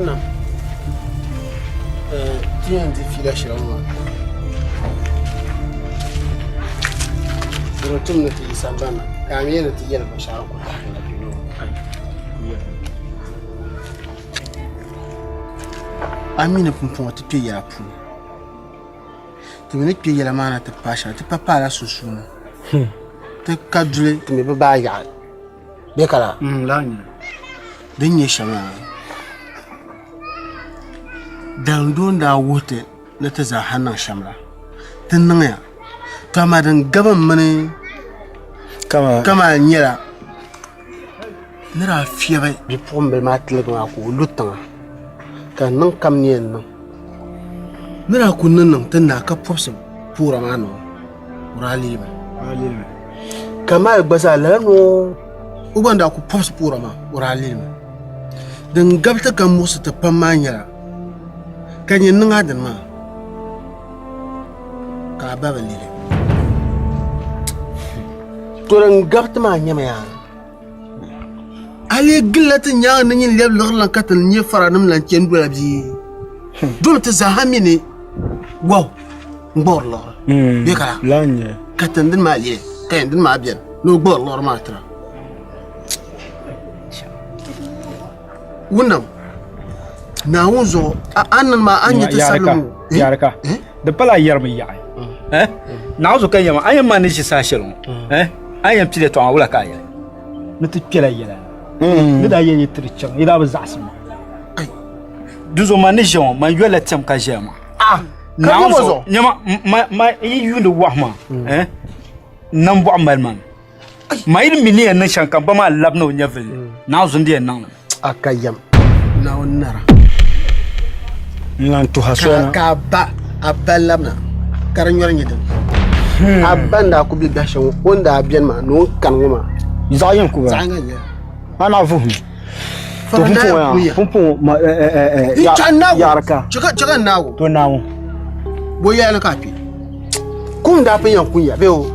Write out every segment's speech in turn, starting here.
Wuna. Tiens de fila shirawa. Rotum na ti sambana. Kamiye na ti yela bashara ko ta na biyo. Amina pumpon ta pe ya pu. Ti me pe yela mana ta pasha ti papa la susuna. Ta kadule ti me ba ya. Be kala. Lanya. Dinye shama. Dandon da wote na ta za hannun shamra. Tun nan ya. Kama dan gaban mani kama nyera. Nira fiye bai. Bi pombe ma tilga ko lutanga. Ka nan kam ne nan. Nira kunnan nan tun na ka popsa pura ma no. Urali ba. Kama gbasa la no. Ubanda ku popsa pura ma urali ba. Dan gabta kan musu ta pamma nyera. Kan yin nan adan ma. Ka baba lile. Turan gabta ma nyama ya. Ali gillatin ya nan yin leb laglan katan nye faranum lan ken dula bi. Dum ta zahami ne. Wow. Ngbor lo. Be kala. Lanye. Katan din ma liye. Kayan din ma biyan. No gbor lo ma tra. Wunam. Na wunzo annan ma anya ta salamu. Yarka. Da pala yarmi yaay. Na wunzo kan yama ayan ma ne shi sashirin. Ayan pile to awula kaya. Mutu pila yela. Nida yen yitrichang ida ba zasma. Ay. Duzo ma ne jon ma yola tem ka jema. Na wunzo nyama ma yi yundu wahma. Nan bu amal man. Ma yi mini nan shankan ba ma labno nyavil. Na wunzo ndiye nan. Akayam. Na wonnara. Nan to hasona ka ba aballamna karan yor nyidan abanda ku bi gashin wanda abiyan ma no kan goma zayan ku ba zanga ana fu to pumpo ma yarka chika nawo to nawo boya la kapi kun da fa yankun ya beo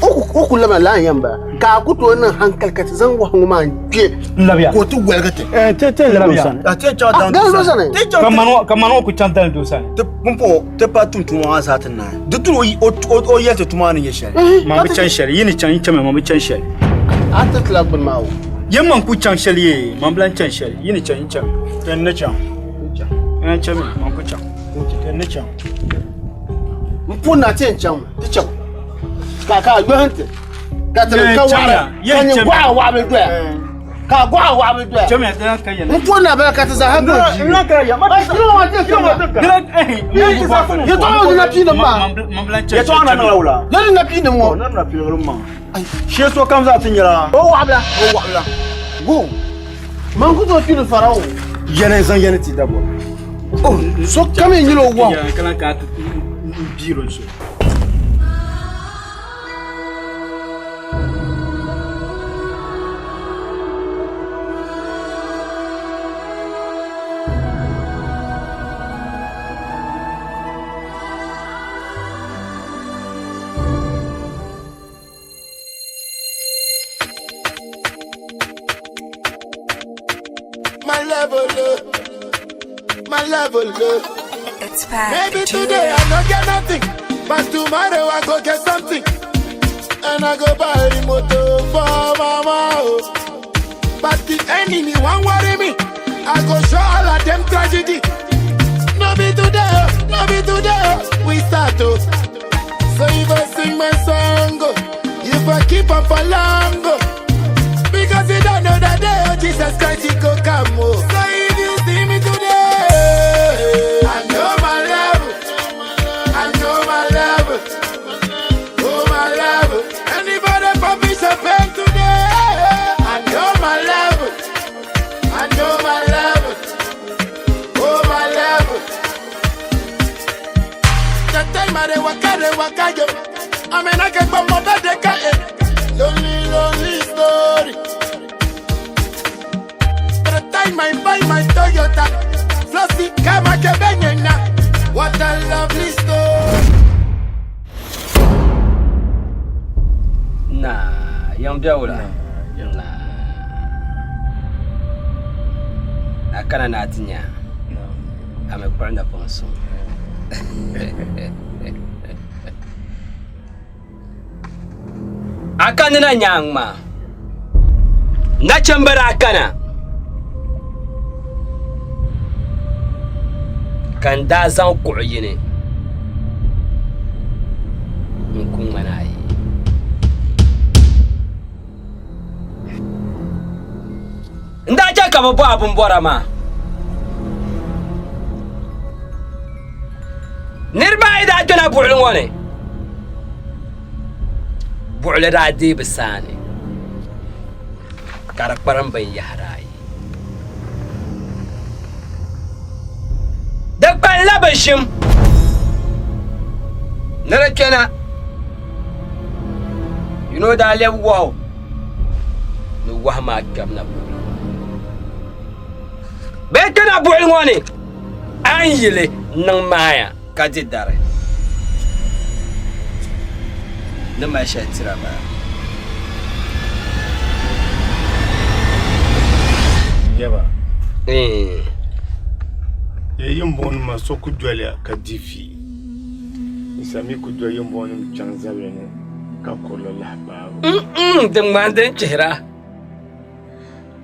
uku lama la yamba ka ku to nan hankalka zan wa ngoma pie labiya ko tu welgate te labiya te cha dan kamano ku chantal do san te pumpo te pa tuntuma satin na de tu o yete tuma ne yeshe ma bi chan shari yini chan chama ma bi chan shari ata tlak ban mawo yamman ku chan shari ma blan chan shari yini chan cham ten ne chan cham ma ku chan ten ne chan mu na ten chan te chan Kaka yohante katran kawara yanyi gwa be do ka gwa be do chome dan kan yana mutuna ba ka ta zahabu ina ka ya ma kilo wa te ya to na pina ma ya to na wala ya na pina mo na pina ma she so kam za tin yara o wabla go man ku to pina farao yana zan yana ti dabo oh so kam yin lo wa kana ka biro so My level up. It's bad. Maybe today I don't get nothing, but tomorrow I go get something. And I go buy the motor for mama. But the enemy won't worry me. I go show all of them tragedy. No be today, we start to. So if I sing my song, if I keep up for long, because you don't know that day, oh Jesus Christ, he go come. So if you see me today, I know my level. Oh my level. Anybody for me champagne today, I know my level. Oh my level. The time I waka yo, I mean I get my mother de kae. Lonely story. By the time I buy my Toyota, Flossy Kama Kebenyena. What a lovely story. Nah, yang dia ulah. Nah. Akan natinya. ame kparna ponso akana na nyangma na chambara akana kan da zan ku yini kun manai nda ja ka babu abun bora ma nirba ida tuna bu'lun wani bu'l radi bisani karakparan ban yahrai dakban labashim narakena you know that level wow no wahma kamna bekana bu'l wani anyile nang maya kadidare nama shatira ba yaba yimbon ma so ku jole ka difi isami ku jole yimbon chanzabe ne ka kolo lahba demande chehra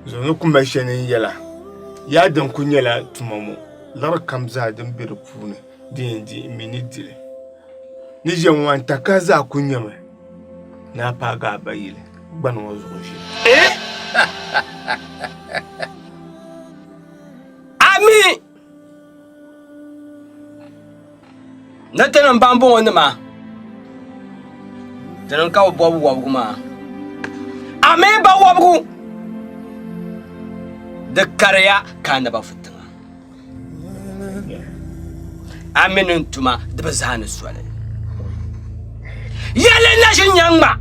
zo no kuma shene yala ya dan kunyala tumamu lar kamza dan bir pune dindi minidile ni je wanta kaza kunyama na paga bayile gbanu ozuji ami natanan bambo wani ma tanan kawo babu wabu ma ami ba wabu da karya kana ba fitina aminin tuma da ba zana swale yalle na shin yangma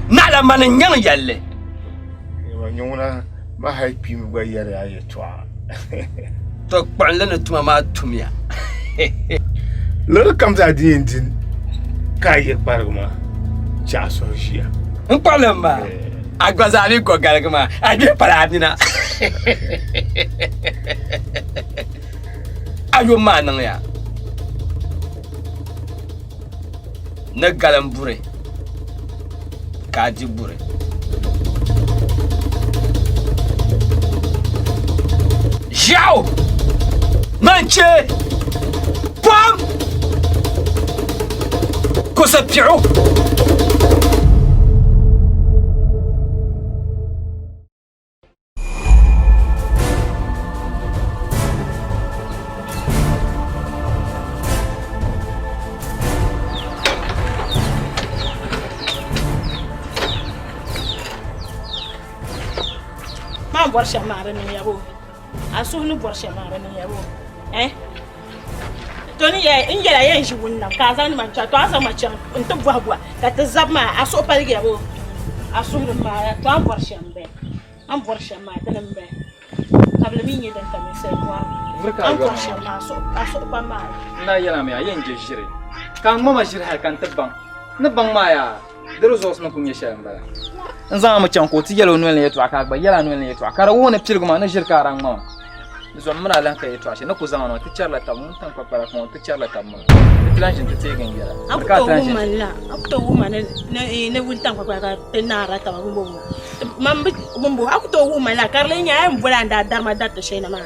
na la manin yang yalle wa nyuna ma haipi mi gwa yare aye twa to kwanlen tuma ma tumya lor kamza din kaye pargma chaso shia nkwanlen ma agwazali ko galgma aje paradina ayo manang ya na galan bure kaji bure Jao manche pam kosapiu borsha mare ni yabo asu ni borsha mare ni yabo to ni ya ingela ya shi wunna ka zani man cha to asa machan unta bwabwa ka ta zabma asu palge yabo asu ni mare to an borsha ma ta mbe kabla mi ni dan ta me sai kwa an borsha ma asu pa ma na yana me ayen je jire kan mama jire har kan tabban na ban ma ya dero zos na kunya sha mbala nza ma chan ko ti yelo no le to aka ba yela no le to aka wo na pilguma na jirka ran ma zo mura lan kai to ashe na ku zama no ti charla ta mun tan papara ko ti charla ta mun ti lan jin ti tegen yara ka tan akto woman ne wun tan papara te na ra ta bumbo mambi bumbo akto woman la karle nya am bulanda darma datta shayna ma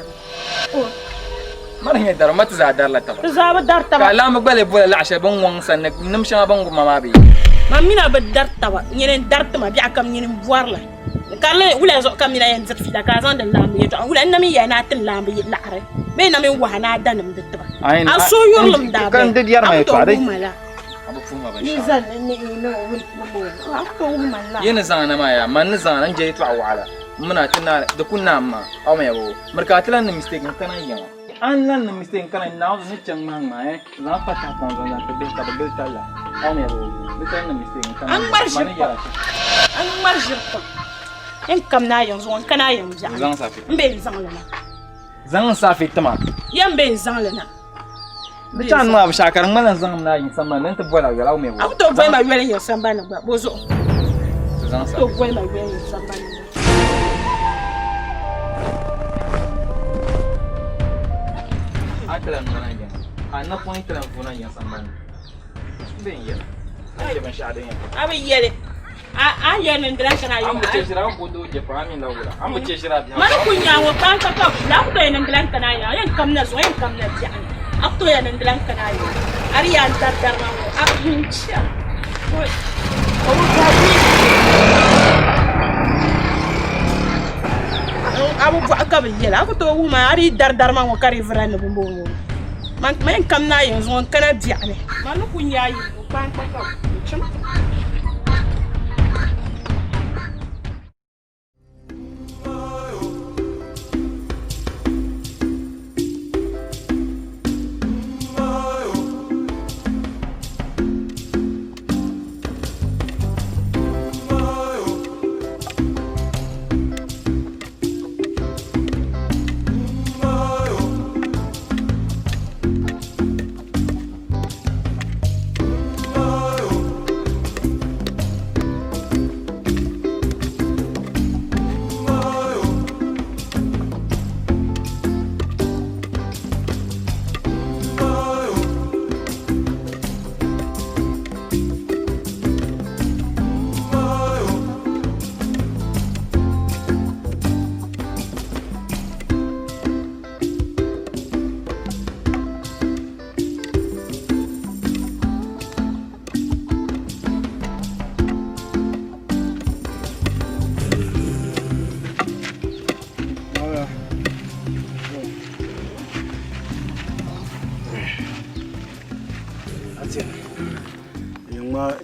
mara nya dar mat za dar la ta za ba dar ta ka la ma bale bula la ashe ban won san nim sha ban gumma ma bi mamina ba dar ta ba nyenen dar ta ma bi akam nyenen voir la karle wula zo kamina yan zat fida ka zan da lambe to wula nami ya na tin lambe yi la'are be na min wahana danam da ta a so yorlum da ba kan did yar mai to dai abu fuma ba ni zan ni no wul ko mala yana zana ma ya man zana je to awala muna tana da kunna amma aw mai yabo markatilan na mistake kana yan an lan na mistake kana na zo ni chan man ma na fata kon zan ta be ta be ta la aw mai yabo bitan na mistake kana an marji in kam na yanzu wan kana yanzu zan safi mbe zan lana zan safi tama yan be zan lana bitan ma ba shakar malan zan na yin sama nan ta bola ga lawo mai bo to boy ma wele yin samba na ba bozo zan safi to boy ma wele yin samba na tala nuna ya ana point tala funa ya samban ben ya ai ban sha dan ya abi yele a yana ndran kana yi an ce shira ko do je fa min lawula an ce shira man kunya wa kan ka ka la ku da nan ndran kana ya yan kamna so yan kamna ji an akto yana ndran kana yi ari ya dar ma ko akincha ko abu aka bi yela aku to wu ma ari dar ma ko kari vran bu mbo man men kamna yin zo kana biane man kunya yi ko kan ka ka chim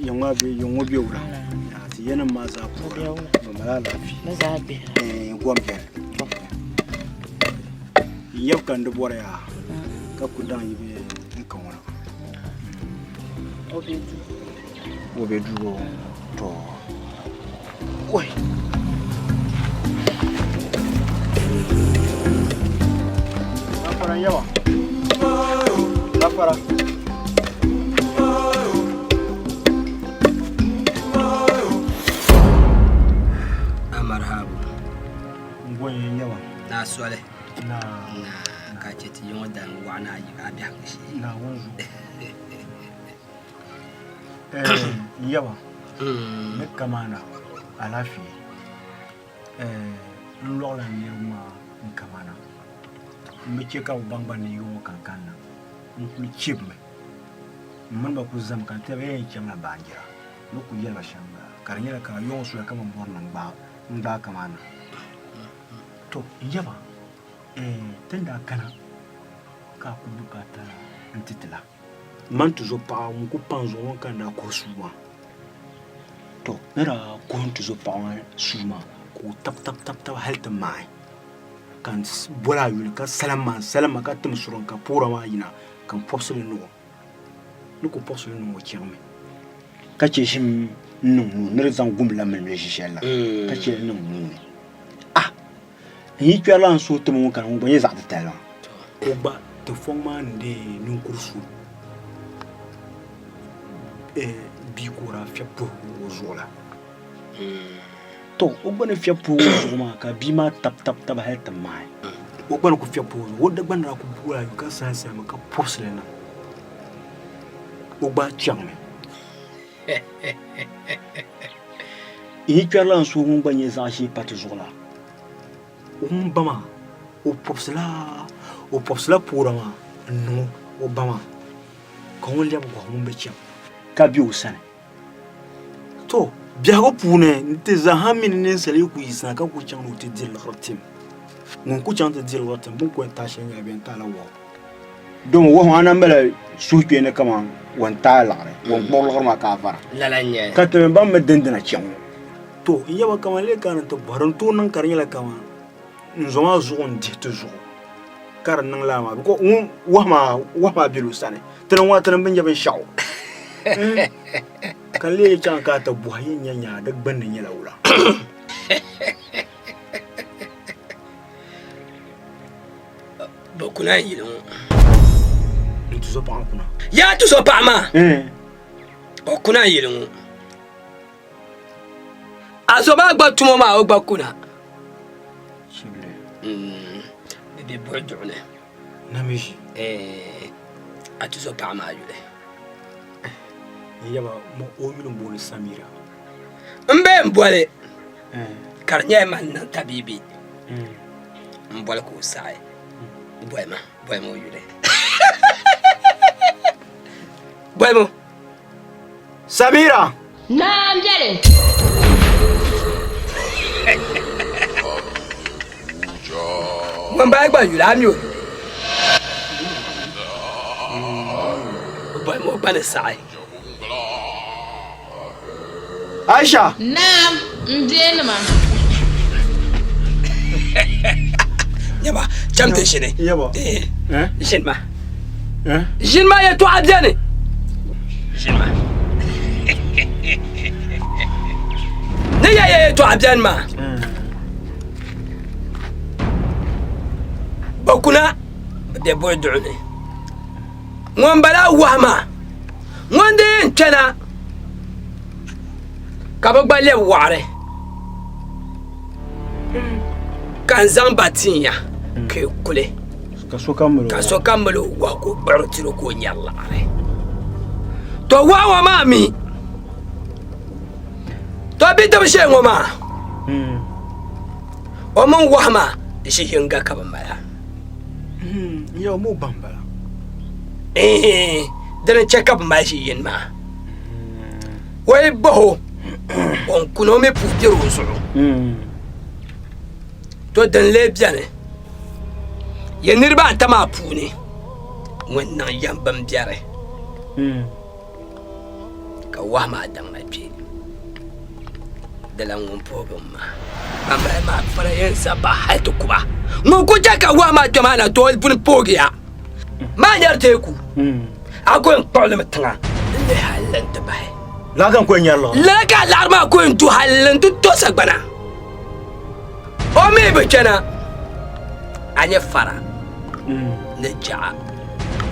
yunwa biyu wura ta yanin ma za ku ba mara lafi na zabe gwamfe yau kan dubuwar ya ka ku dan yi be kan wani obe duro to wai lafaran yawa lafara na swale na ka ce ti yin wadda wana yi abi haka shi na wanzu yawa ne kamana alafi nlola ne ma kamana me ce ka bangba ne yo kankana nkuli chibme man ba ku zam kan te be chama banjira no ku yela shamba karnyela ka yo su kama borna ngba kamana to yaba tunda kana ka ku bukata antitila man tuzo pa mu ku panzo kan na ko suwa to nara ko tuzo pa suma ku tap halta mai kan bola yul ka salama ka tum suron ka pura ma yina kan popsule no ko popsule no chirme ka ce shim nu nere zan gumla men shella ka ce nu yi kwala so to mun kan mun yi za ta tala ko ba to forma de nun kursu bi ko ra fiapo zola to o bana fiapo zoma ka bi ma tap halta mai o bana ku fiapo wo da bana ku bura ka sa maka porcelain o ba chame yi kwala so mun banye za shi pat zola bama o popsla pura ma no o bama ko won liam ko mun be cham ka bi o sane to bia ko pune nte za hamin ne sale ku isa ka ku chan no te dil rotim ngun ku chan te dil rotim bu ko ta shen ya ben ta la wo don wo wana mbele su ke ne kama wan ta la won bol ma ka fara la la nya ka te ba me dendina chan to yaba kama le kan to baron to nan karnya la kama nzoma zugon di toujours kar nang la ma ko wahma bilu sane tan wa tan bin jaben shaw kan le chan ka ta buhaye nyanya da ban ne la wula ba kuna yi no tu so pa kuna ya tu so pa ma o kuna yi no aso ba gba tumo ma o gba kuna bebe boy jone Namishi. Atu so pa ma yule. Yaba mo o yulu mboni Samira. Mbe mbwale. Karnya man na tabibi. Mbwale ko sai. Bwema yule. Bwemo. Samira. Naam jale. Mwamba gba yule amyo. Bwemo bane sai. Aisha. Naam, mjene ma. Yaba, chamte shine. Yaba. Jinma. Jinma ya to abjane. Jinma. Ne ya to abjan ma. Bakuna de boy duune. Ngombala wahma. Ngonde ntena. Kabagba le ware. Kan zamba tinya ke kule. Kaso kamalo wa ko barotiro ko nyallare. To wawa mami. To bitam shengo ma. O mon wahma shi hinga kabambara. Yo mo bambara. Dana check up ma shi yin ma. Wai boho. On kuno me pujero so. To dan le biane. Ye nirba tama puni. Wannan yamban biare. Ka wahma dan na pi. Dalan won problem ma. Bamba ma fara yen saba haitu kuba. Mun ku jaka wahma jamana to bun pogiya. Ma yarte ku. Akwai problem tanga. Le halan ta bai. Lagan ko nyallo. Laga larma ko ntu halan tu to sagbana. O me be kana. Anya fara. Ne ja.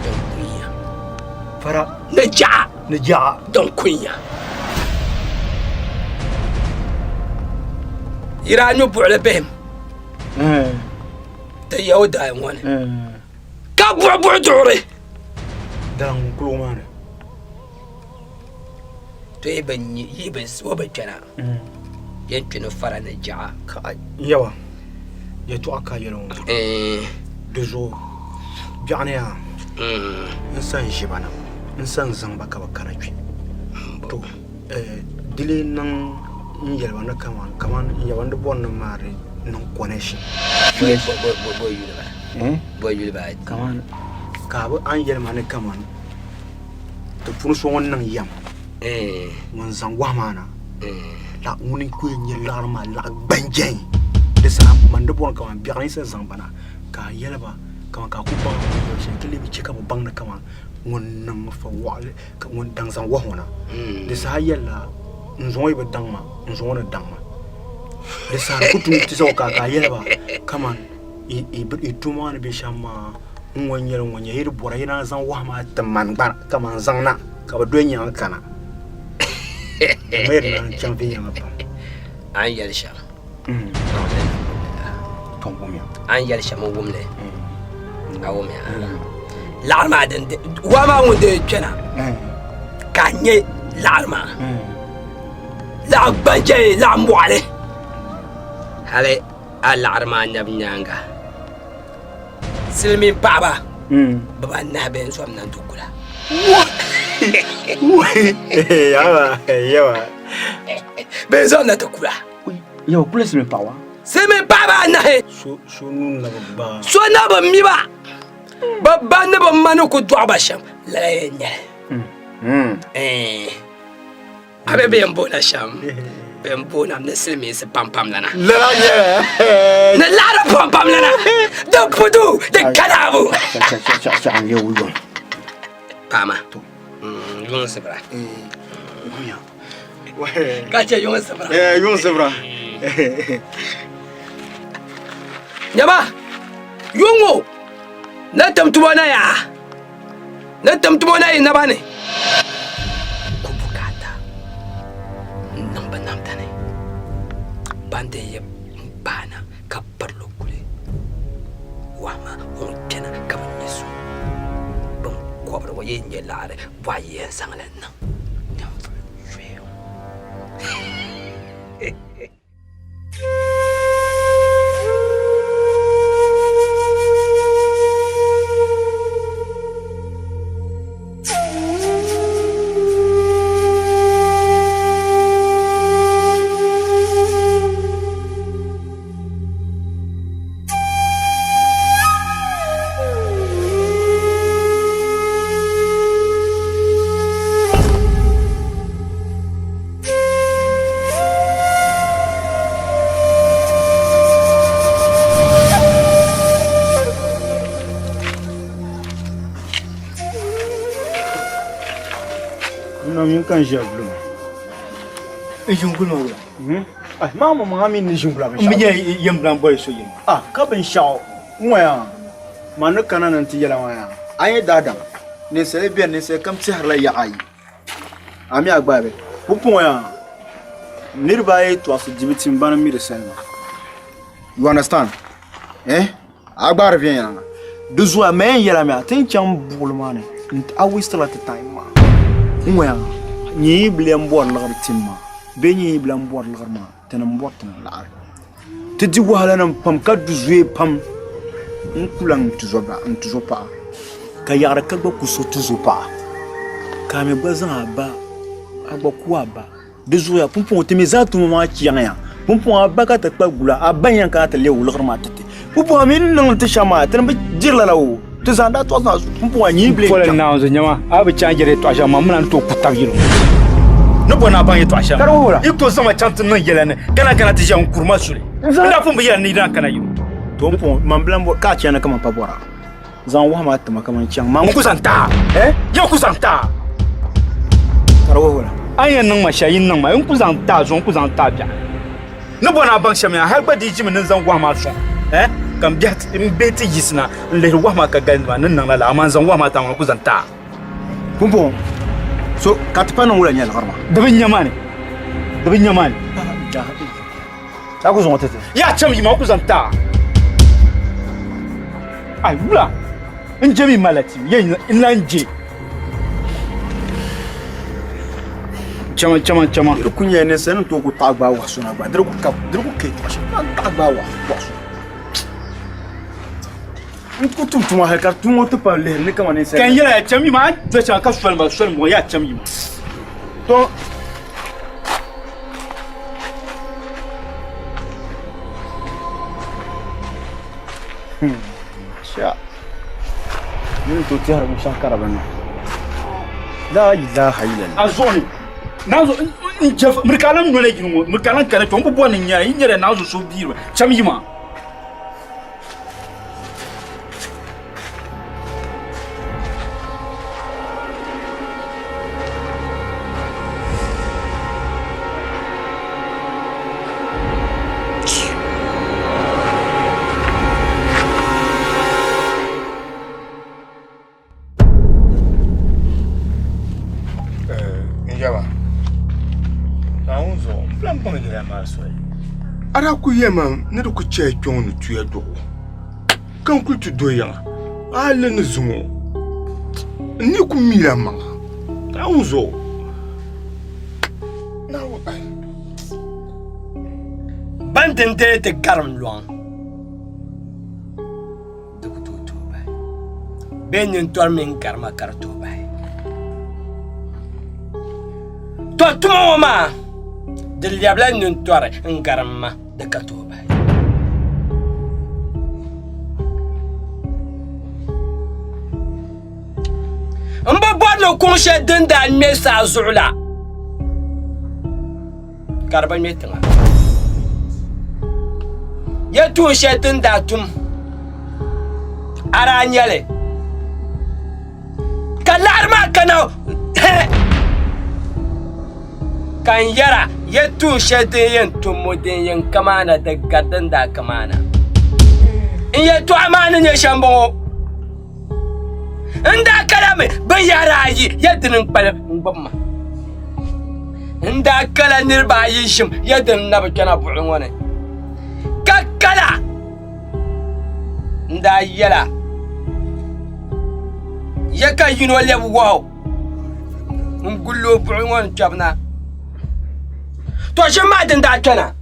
Don kunya. Fara. Ne ja. Don kunya. Iranyo bu'la bihim. Ta yawda wani. Ka bu'u dure. Dan kulo mana. To yiben so ba kana. Yankin fara na ja. Yawa. Ya to aka yelo. Dezo. Bi'aniya. Insan jibana. Insan zamba ka bakana fi. To dile nan yelwa na kaman yawan da bon mare nan connection. Boy yule ba. Kaman ka bu an yelma ne kaman. To funu so wannan yam. Mun zan wa mana. La unin ku yin larma la banjen. Da sa man da bon kaman bi'ani sai zambana. Ka yelba kaman ka ku ba shi kile bi cika ban na kaman wannan fa wale ka won dan zan wa hona. Da sa yella nzoi ba dangma nzona dangma de sa kutu tiso ka yelba kaman i tumana be shama ngonye hir bora ina zan wahma tamman bar kaman zanna ka ba donya kana mer na champion ma an yel sha tombumya an yel sha mo wumle awumya larma den wa ma wonde kena kanye larma la banje la mwale hale alarma nyanga silmin baba baba na ben so amna dukula yawa ben so na dukula yawa kula silmin baba na he so nun na baba so na ba mi ba baba na ba manu ko do abasham la yenya abe bembo na sham bembo na silmi se pam lana la ya na lara pam lana do pudu de kanabu cha an lewu yon pama yon sebra ya kache yon sebra yon sebra nyama yongo na tamtubona ya na bane bande ye bana ka parlo kule wama on tena ka ye nye lare bwa ye sanglen na kan jablo ejungul ma ah mama mami ni jungula ba mbiye yemblan boy so yim ah ka ben shaw moya man kana nan ti yala waya ay dadam ne se bien ne se kam ti harla ya ay ami agbabe pupu ya nirba ay to asu jibitin ban mi de selma you understand agbar bien ya de zo men yala mi atin cham bulmane I waste a lot of time ma moya ni blem bor la timma be ni blem bor la ma tanam bor tan la te di wala nam pam ka du zwe pam nkulang tuzopa ka yara ka ba ku so tuzopa ka me bazan aba ku aba de zo ya pumpon te me za tu ma kiyan ya pumpon aba ka ta gula aban ka ta le wulgar ma tete pumpon amin nan ta shama tan ba jirla lawo te zanda to na pumpon ni ble ko na zo nyama aba changere to shama mun to kutab yiro no bona ban yeto asha karwura iko sama chant nan yelane kana ti jan kurma sule ina fun biya ni dan kana yiro to pon man blambo ka tiana kama pabora zan wa ma tama kama chang man ku santa yo ku santa karwura ayan nan mashayin nan ma in ku santa zon ku santa ja no bona ban shamya har ba di jimin zan wa ma so kam biat in beti yisna le wa ma ka ganwa nan nan la man zan wa ma ta ku santa pon so katpa non wala nyal garma dabin nyamane ta ku zonta te ya cham yi ma ku zanta ai wula in jami malati yin inlanje chama kunya ne sen to ku tagba wa suna ba dir ku ke tagba wa so ku tum ha ka tum to pa le ne kama ne sen kan yara cham yi ma to cha ka swal mo ya cham yi ma to sha ni to ti har mu shakara bana la ilaha illallah azoni nazo in jef murkalan no le ginu murkalan kana to mbo ni nya yin yare nazo so biiro cham yi ma ara ku yema ne ku che twon tu edo kan ku tu do ya ale ne zumo ni ku mira ma taunzo na wo ai bandin te garam luang de ku to ba benin tormin karma karto ba to tumo ma de liabla nun tore ngarma de katoba mba bodlo konshe denda mesa zula karba metinga ya tu she denda tum aranyale kalarma kana kan yara ya tushe da yin tumudin yin kamana da gadon da kamana in ya tu amanin ya shambo in da kala mai bai yara yi yadda nin kpala gbamma in da kala nirba yi shim yadda nin na bukana buɗin wani kakkala in da yala Cheka yino lebu wow. Ngullo bu'ngon chabna. To shema din da kana.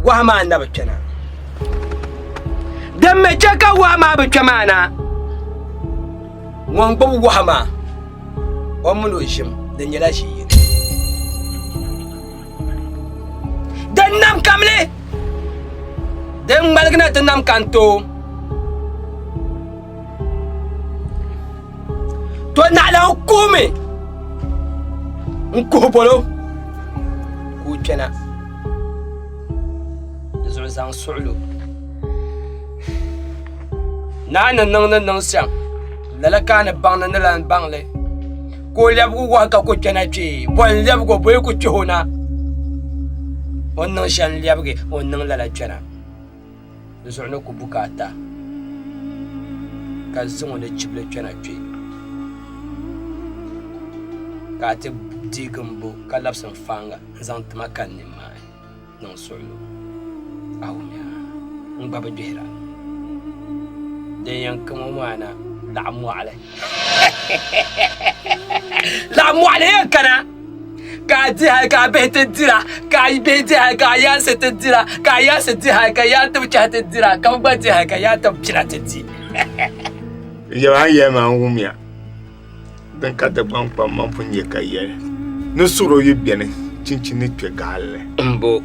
Wa ma na bacana. Dan me cheka wa ma bacana. Won gbo wa ma. O mun o shim dan yala shi. Dan nam kamle. Dan malgna dan nam kanto. To na la hukumi. Nko bolo. Ku kena. Zan su'lu. Na nan siang. Lala kana bang na lan bang le. Ko lebu wa ka ko kena chi. Bon lebu ko boy ku chona. On nan shan lebu ke on nan lala chana. Zu'no ku bukata. Ka zun ne chible chana chi. Ka te digumbo ka lapsan fanga zan tama kan ni mai. Non su'lu. Awumya ngaba bihra de yankamo mana la'amu ale la'amu ale kana ka ti ha ka behte dira ka behte ha ka ya se te dira ka ya se ti ha ka ya tu cha te dira ka ba ti ha ka ya tu chira te di ya ma ngumya dan ka da ban pam man funye ka ye no suro yibiane cinchini twe galle mbo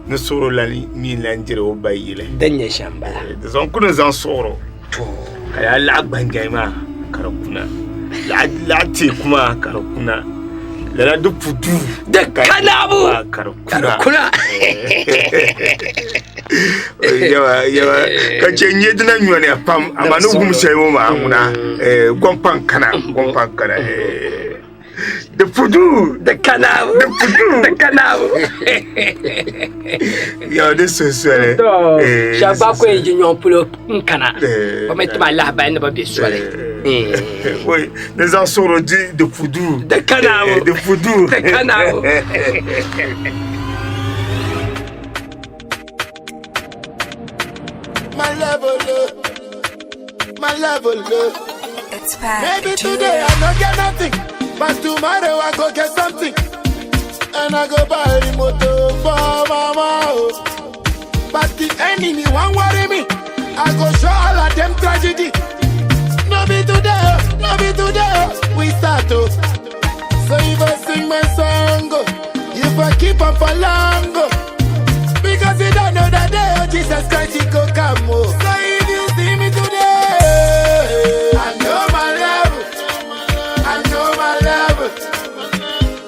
ne soro la mi lanjire o bayile danya shamba de zon kuna zan soro kaya la bangai ma karakuna la ti kuma karakuna la du putu de kanabu karakuna yawa ka chenye dina nyone pam amanu gum sey ma amuna gompan kana de fudu de canal yo de sosole shaba ko enjinyo pulo nkana o metma la ba ne ba bi sole oui les ansoro de fudu de canal my level it's bad. Maybe today I don't get nothing, but tomorrow I go get something. And I go buy the motor for mama. But the enemy won't worry me. I go show all of them tragedy. No be today, we start to. So if I sing my song, if I keep up for long, because you don't know that day, Jesus Christ, he go come. So if you see me today, I know my level.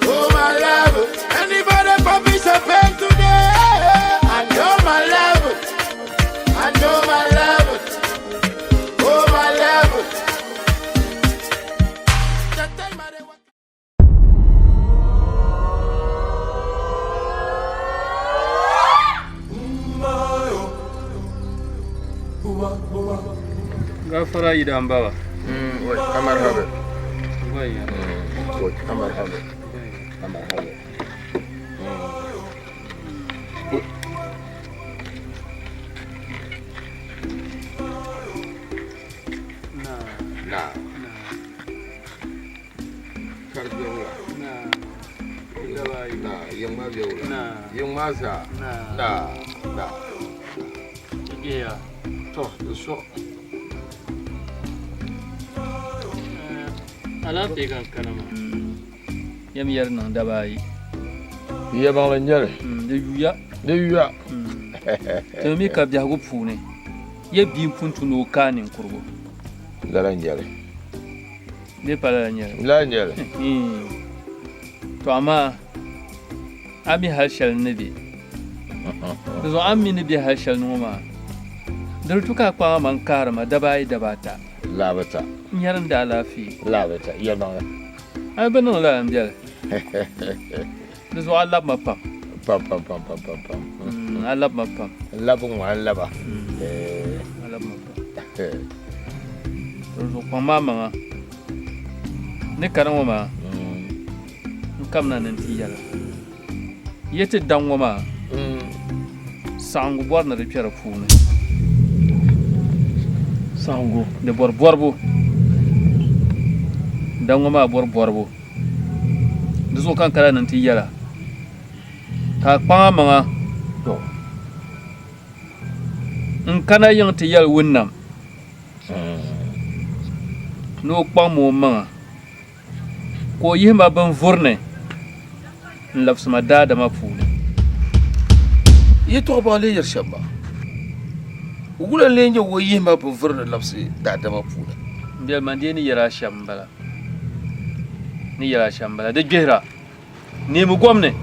Oh my level. Anybody publish a pen today? I know my level. Oh my level. Gafara idan baba. Kamar habe. Wai. Kamar habe. Na. Karjola. Na. Ilawai. Na. Yang majola. Na. Yang masa. Na. Yeah. To, so. Ala te kan kanama. Yam yar nan dabai. Iya bang lanjare. De yuya. To mi ka biya go fune. Ye bi puntu no kanin kurgo. Lanjare. Ne pala lanjare. Lanjare. To amma ami hashal nabi. Zo ami nabi hashal noma. Dartuka kwa man karma dabai dabata. Labata. Yaran da lafi. Labata. Iya bang. Ai banan la ambial. Zo Allah ma pam. Pam. Allah ma pam. Labung wa laba. Allah ma pam. Zo kwa mama. Ne karan ma. Kam na nan tiyala. Yete dan ma. Sangu bor na ripera fune. sango de borbo dan ma borbo duso kan kala nan ti yala ta pa manga to in kana yin ti yal wunnam no pa mo manga ko yima ban vurne lafsuma da ma funi yeto ba le yarshamba ugula lenye wo yima ban vurne lafsi da ma funi mbel mande ni yara shambala da gera ne mu gwamne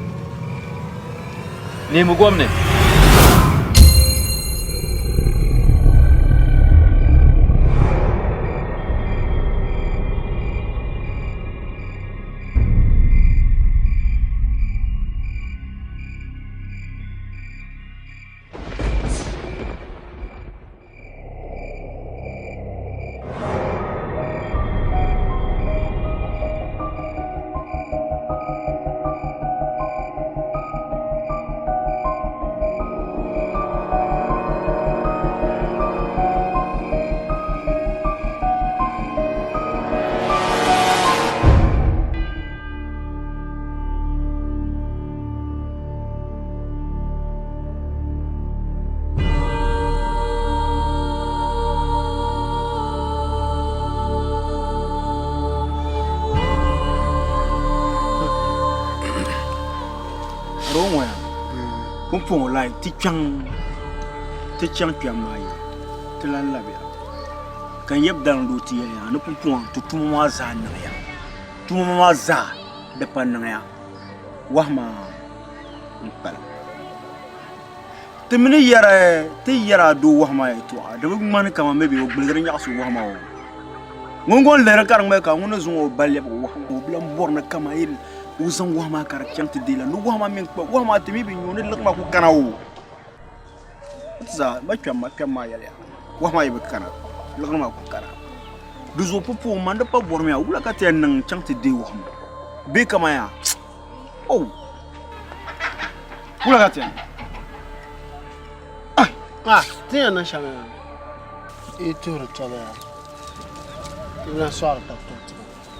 Pung lai ti chang piamai telan labia kan yeb dan luti ya no pung tu tuma za na ya tuma za depan na ya wahma mpal temini yara do wahma ya to da man kama mebe o bulgarin ya su wahma o ngongon le rakar me ka ngono zungo balle wahma o blam borna kama il uzan wahma kar chante dila no wahma min ko wahma temi bi nyone lakma ko kanawo za ma pyamma ya wahma yibe kana lakma ko kana duzo popo manda pa borme ya wula ka ten nan chante de wahma be kama ya oh wula ka ten tiens na chama e tour tola ina soar ta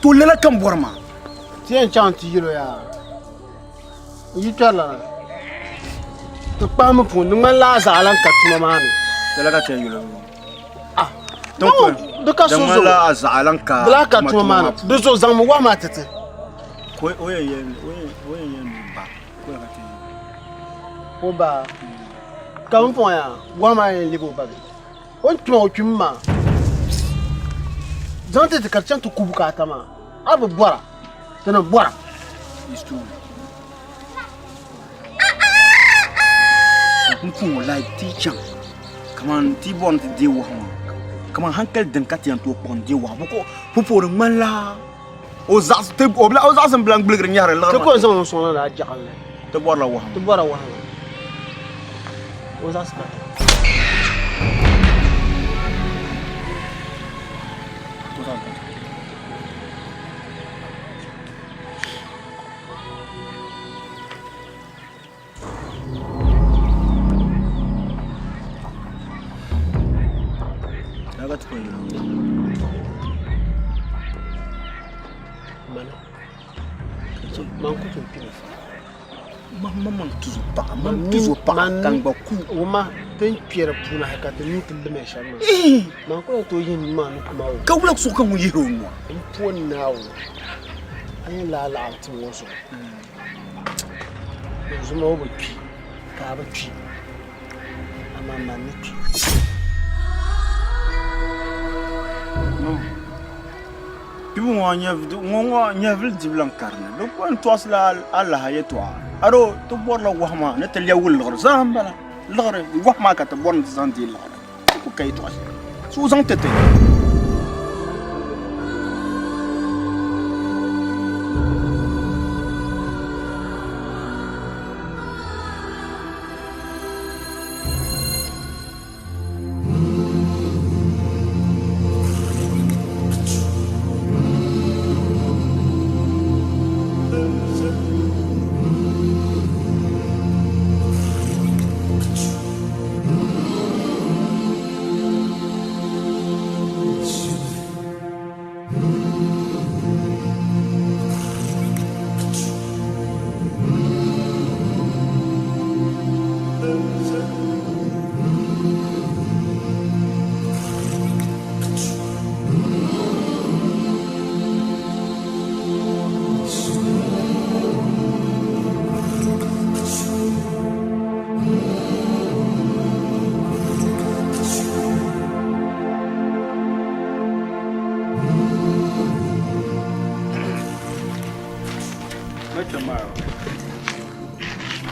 to lela kam borma tiens chante yiro ya yitala to pam pu numa la zalan ka tuma mani lela ka ten yiro donc do ka sozo la zalan ka bla ka tuma mani do so zang wa ma tete ko oye ba ko ka ten ko ba kam po ya wa ma libo ba on tuma o tuma zante te ka chantu kubuka tama abu bora tana bora is true so like teacher come on ti bon ti de wa come on hankal den kati an to pon de wa boko popo de mala o zas te o zas blanc blanc nyare la te ko zama so na jaxal te bor la wa te bora wa o zas ka man tuzo pa kan ba ku uma ten piera puna ka te ni tille me shama man ko to yin man kuma o ka wula so kan yi ro mo pon nawo ay la ti wo so zuma o pi ka ba pi ama man ni pi no pibu nya vil diblan karna do ko en tosla Allah ya to aro to borla wahma na tel yawul lor zambala lor wahma ka to bon zanti lor ko kay to su zantete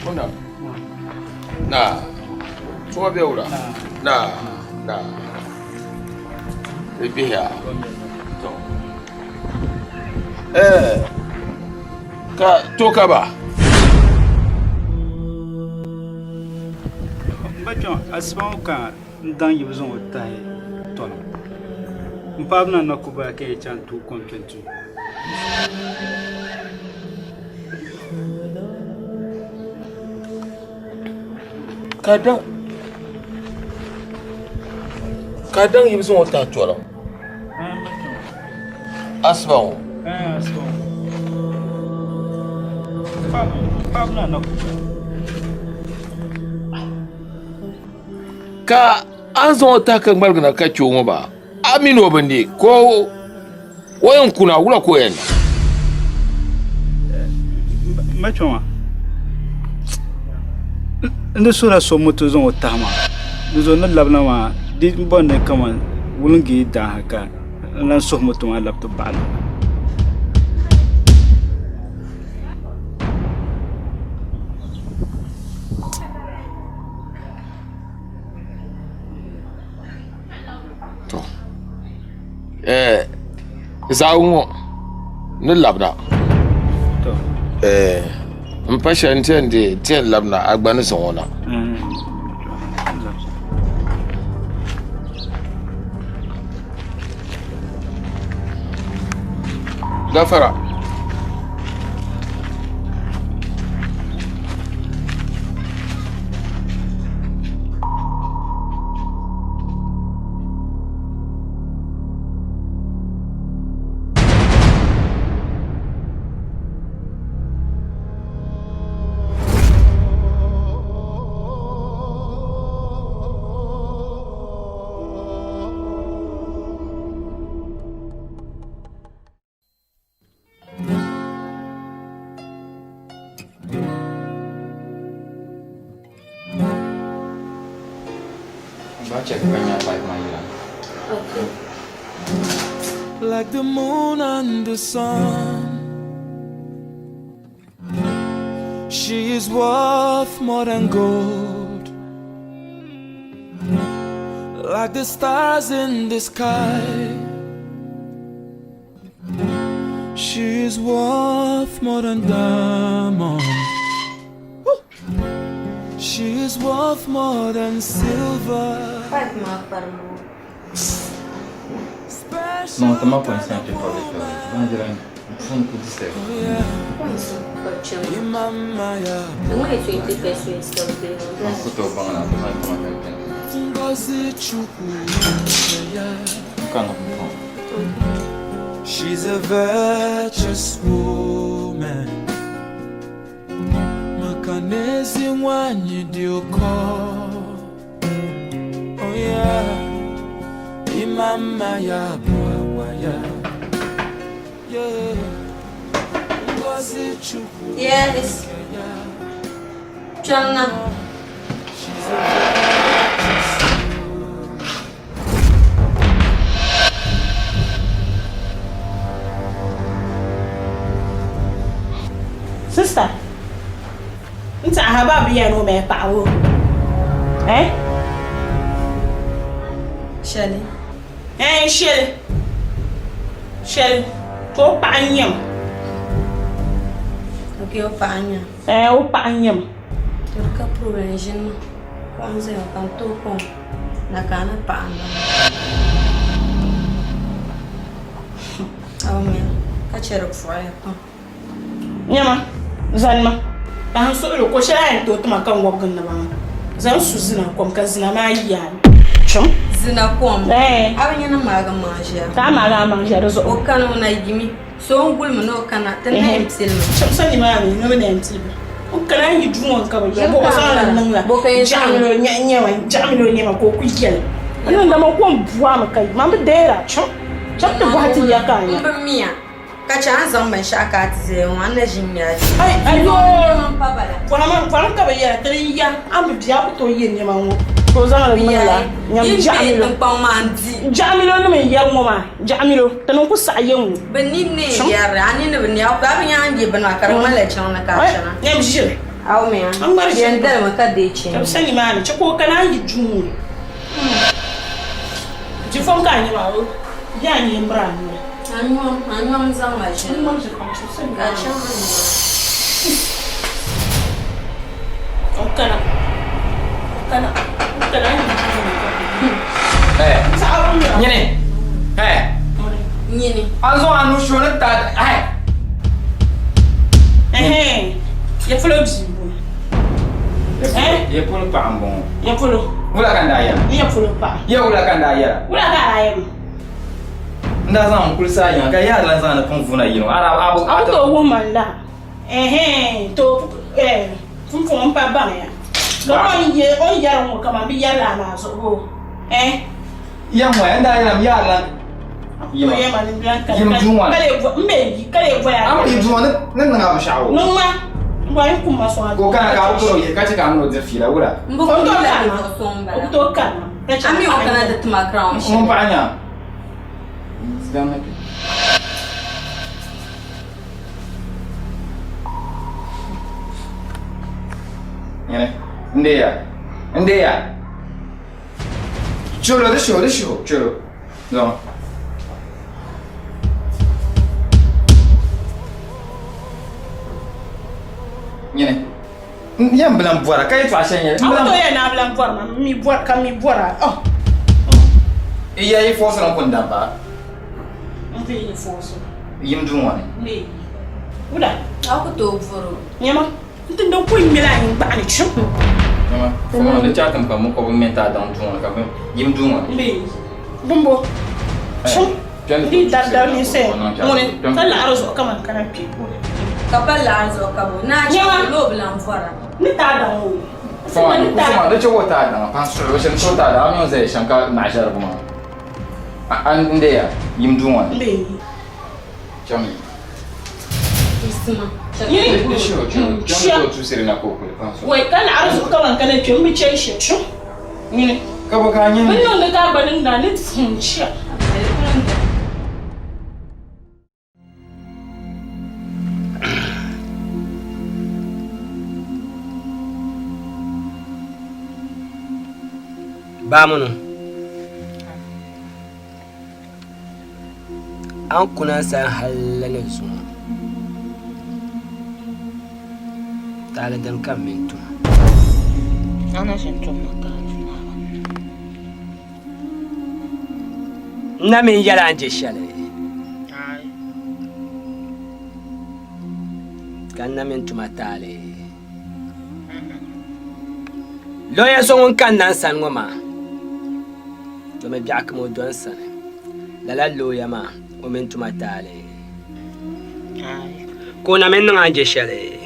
Kuna. Na. Tuma beura. Na. Biya. To. Ka ba. Bacho asbon ka ndan yibzon otai tono. Mpabna nakuba ke chan tu kontentu. Kadang yibzon otai tono. Asbon. Asbon. Mpabna nakuba. Ka an zon ta kan bargana ka ciwo ba amino bande ko wayan kuna wula ko yan machoma ndo sura so moto zon otama ndo na labna ma di bonne kaman wulngi da haka nan so moto ma laptop bal zaungo ni labna mpasha ntende tien labna agbani songona gafara Like the moon and the sun, she is worth more than gold. Like the stars in the sky, she is worth more than diamonds. She is worth more than silver. Non, t'as pas pensé à te parler de ça. On dirait un fond de dessert. Não é feito de pessoas que eu tenho. Eu tô bom lá, tô mais com a She's a virtuous woman. Makanezi wanyi dioko. Oh yeah. Mama ya bwa ya. Yeah. Yes. Chana. Sister. Nta haba biya no me pawo. Shelley. Shelley. To panyam. Okay, o panya. O panyam. Turka provenjin. Kwanza yo kanto ko nakana panya. Amen. Kachero fry ko. Nyama, zanma. Ba so ro ko shara to tuma kan wogun na ba. Zan su zina kom ka zina ma yiya. Chum. Zina kom. Abanya na maga manja. Ta maga manja do so. O kana na gimi. So ngul mo no kana tanay silma. Chum sa ni mami no na mtilba. O kana yi duwon ka ba. Bo sa na nan la. Bo kay jamilo nyama ko ku yel. Ano na mo ko bua ma kai. Mama dera chum. Chum to buhati ya kanya. Mbamia. Kacha zan ban shaka tize wannan jinya. Ayo. Fana ka ba ya tariya. Am biya ko to yin nyama wo. to zanga mala nyam jamilo pang manti jamilo no me yar ngoma jamilo tanon ku sa yemu benin ne yar ani ne ben yaw ga binya anje ben akar mala chana ka chana nyam jil aw me yan dal ma ka de chi kam sani mani chako kana yi jumu ji fon ka ni ma ya ni mbra ni anyo zanga chi mo je kan chu sen ga chana okana Nyini. Nyini. Azo anu shona ta. Ya fulo bisimbo. Ya fulo pa ambon. Ya fulo. Wala kan da ya. Ya fulo pa. Ya wala kan da ya. Wala ka ya. Nda zan kulsa ya ga ya lan zan kun funa yino. Ara abu. Abu to woman la. To fun pa ba ya. Gama ye o yara mo kama bi yara na so go. Ya mo enda ya mi yara. Yo ye man blanca. Yim juwan. Kale ya. Am yim juwan nan nga ba shawo. Non ma. Ba yin kuma so. Ko kana ka ko ye ka ci ka mo da fila wala. Mbo ko la no somba. To kan. Ami o kana da tuma crown. Mo pa nya. Zgana. Yene. Ndeya. Cholo. Zo. Yene. Yam blan bora, kay fa shenye. Auto ya na blan bora, mi bora. Oh. Iya yi force na kon damba. Mpe yi force. Yim dunwane. Ne. Uda. Ako to foro. Nyama. Ntendo ko imela yin ba ni chu. Nyama. Foma de chatam ka mo ko menta dan dunwane ka yim dunwane. Ne. Bumbo. Chu. Di dar ni se. Mone. Kala arzo kama kana pi. Kapala arzo kabo. Na cha lo blan fora. Ni ta da o. Foma de cho ta da pa so shen so ta da amyo ze shanka na jar kuma. An ndeya yim dunwane. Ne. Chami. Isma. Yini John tu siri na koko. Wai kala arzo kama kana pi mi che shi chu. Ni. Ka ba ka nyini. Mun yon da ba din da ni tsin shi. Bamuno. An kuna san halalen su. Tare da kan mintu. Ana shin tun maka. Na min yala anje shale. Kan na min tuma tale. Loya son kan nan san ngoma. To me biak mo don san. Lala loya ma o min tuma tale. Ko na min nan anje shale.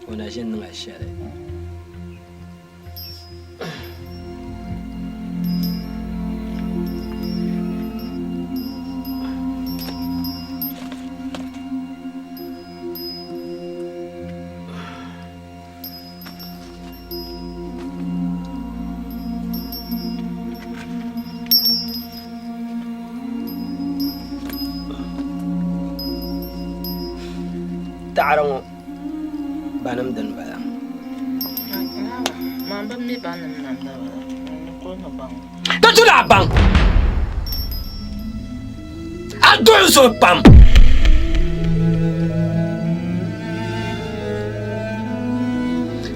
Ko na jin nan shale. تعرفوا بانم دن بلا ما بمي بانم ناندا بلا نقول بان تطلع بان أدعو سو بام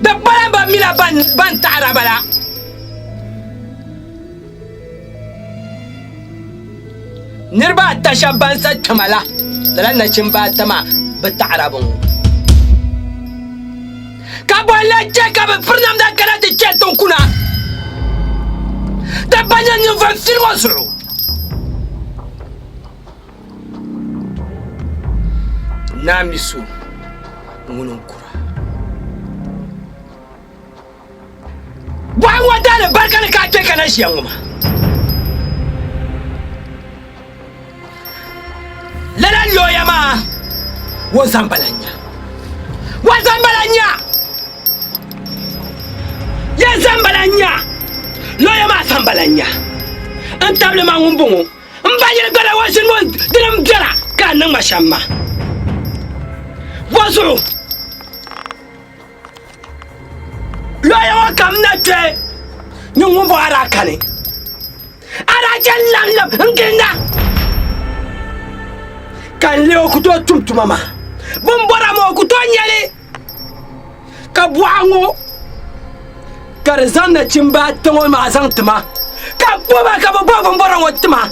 دبلا بميلا بان تعرف بلا نربا تشابان ستملا لأن شمبا تما بتعرفون كابولا جاكا بفرنام دا كلا دي جاتون كنا دبانيا نفسير وصرو ناميسو وننكرا وان ودانا بركانا كاتيكا ناشيانوما لا يا ما wazambalanya Ya zambalanya. Loya ma zambalanya. Antable ma ngumbongo. Mbayele bala wasin mo dinam jara ka nang mashamma. Wazo. Loya wa kam na twe. Nyungumbo ara kane. Ara jallam lam ngenda. Kan leo kuto tumtumama. Bombora mo kuto nyale. Ka buango. Karzan na chimba tongo ma zantma. Ka boba ka boba bombora wotma.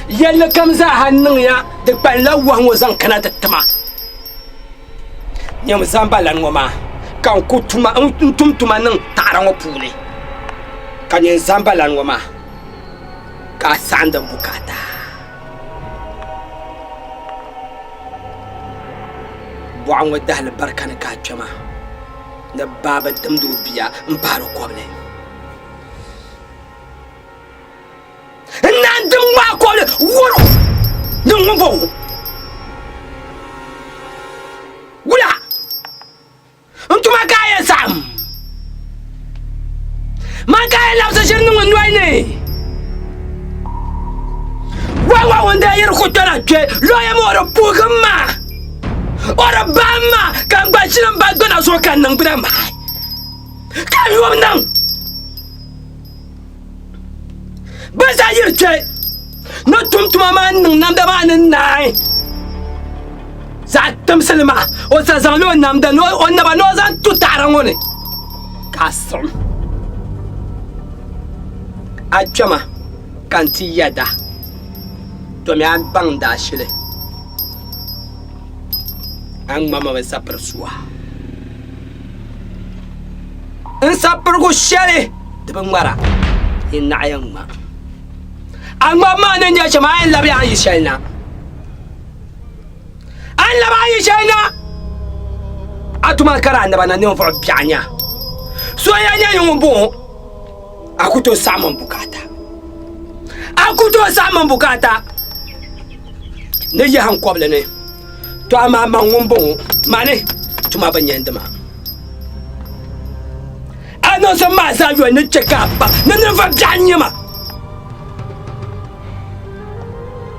Yalla kam za hannun ya da balla wango zan kana tattama. Nyam zamba lan ngoma kan kutuma tumtuma nan tarango pule. Kan yin zamba lan ngoma ka sandan bukata. Buango dahal barkana ka jama. Na baba damdo biya mbaro koble. Nan dum ma koble wuro. Dum mo. Wula. Ntuma kaya sam. Makaya lapsa shirnu nwai ne. Wa wanda yir khutara ke loya mo ro pugama. Ora bama kan gbashiran ba gona so kan nan bidan ba. Kan yo nan. Ba za yir ce. No tumtuma man nan da ba nan nai. Za tamsalma o sa zanlo nam da no on na ba no zan tutaran woni. Kasom. Ajama kanti yada. To me an banda shile. Ang mama me sapar suwa. In sapar go shale de bangara. In na ayang ma. Ang mama nan ya shama an labi an yishalna. An labi an yishalna. Atuma kara na bana ne on for bianya. So ya nya yung bon. Aku to saman bukata. Aku to saman bukata. Ne ya han kwable ne. To ama mangumbo mane tuma banyendema. Ano sa masa yo ne chekapa. Ne va janyema.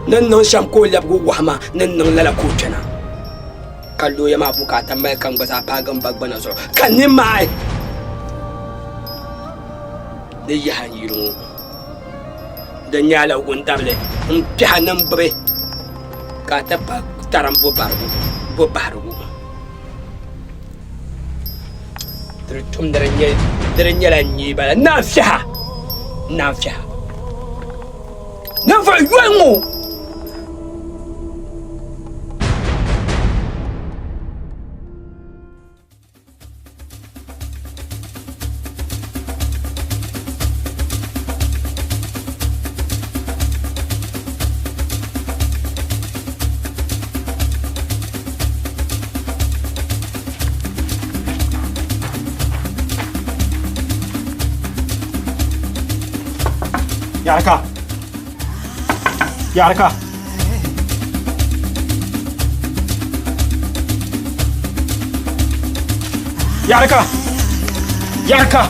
Nan non sham ko labgo wahma nan non lala ko tana. Kallo ya ma bukata mai kan ba sa pagan bagbana so. Kan ni mai. Da ya hanyiro da nyala gundable in pihanan babe ka ta ba taram bo bargo tum derenya la nyi bala na fiha na fa yuengo Yarka. Yarka. Yarka. Yarka.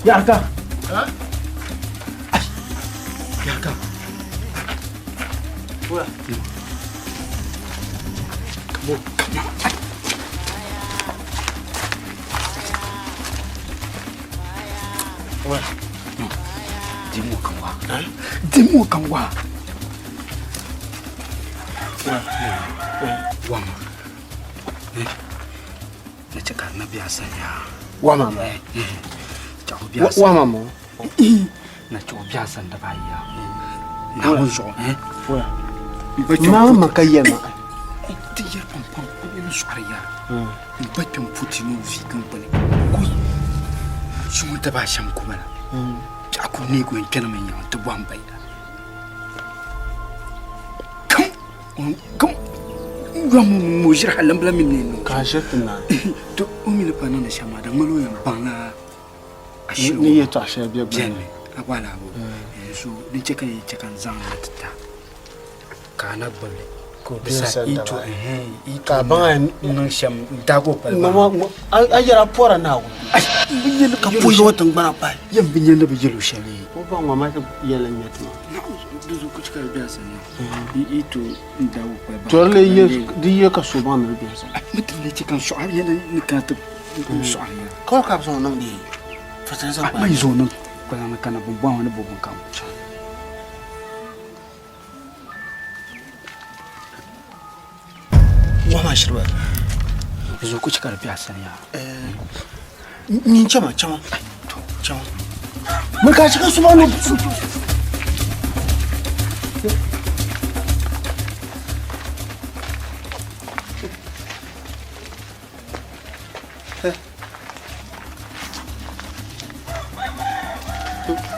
Yarka. Huh? Yarka. Where? Come on. Where? No. Dimo kangwa. Wama. Ne chaka na biasa ya. Wama. Chako biasa. Wama mo. Na chako biasa ndabaya. Na wonzo. Where? Mama kayema. Tiya pam ko swariya. Batum putinu vi company. Koi. Sumu taba sham kumana. Aku ni ko en kana men yan to bambay. Kom. Ramu mujir halam bla minno. Kashatna. To umile pana na shama da malo yan banga. Ashiru. Ni yeto ashe biya bien. Abala bo. So ni cheka zanga tata. Kana balle. ko bisa ito ka ban nan sham dago pal mama ayara pora na ko binyen ka puyo watan bana pa yan binyen da bijelu shami ko ba mama ta yela nyati duzu ku cika biya sani ito dago pal ba torle ye di ye ka so ban biya sa mutum ne cikin shu'ar yana ni ka ta shu'ar ya ko ka so nan di fata sa ba mai zo nan kana kana bumban wani bubun kan wama shirwa zo ku cika biya sani ya ni chama mun ka cika su ba no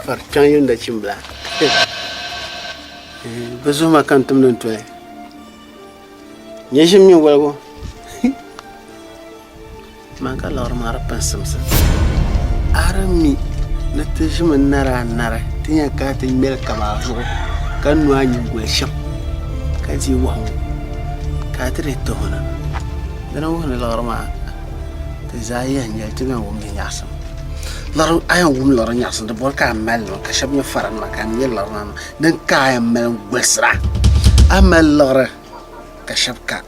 farcan yin da cimbla bazo makan tumdun toy nyeshin min walgo man ka lor mar pensamsa arami na tishimin nara tinya ka tin mel kama zo kan nuwa nyin gwesham ka ji wahu ka tire to hona dana wona lor ma ta zayan ya tinga wo min yasam lor ayan wum lor nyasam de bor ka mel ka shab ni faran ma kan yel lor ma dan ka mel gwesra amal lor ka shabka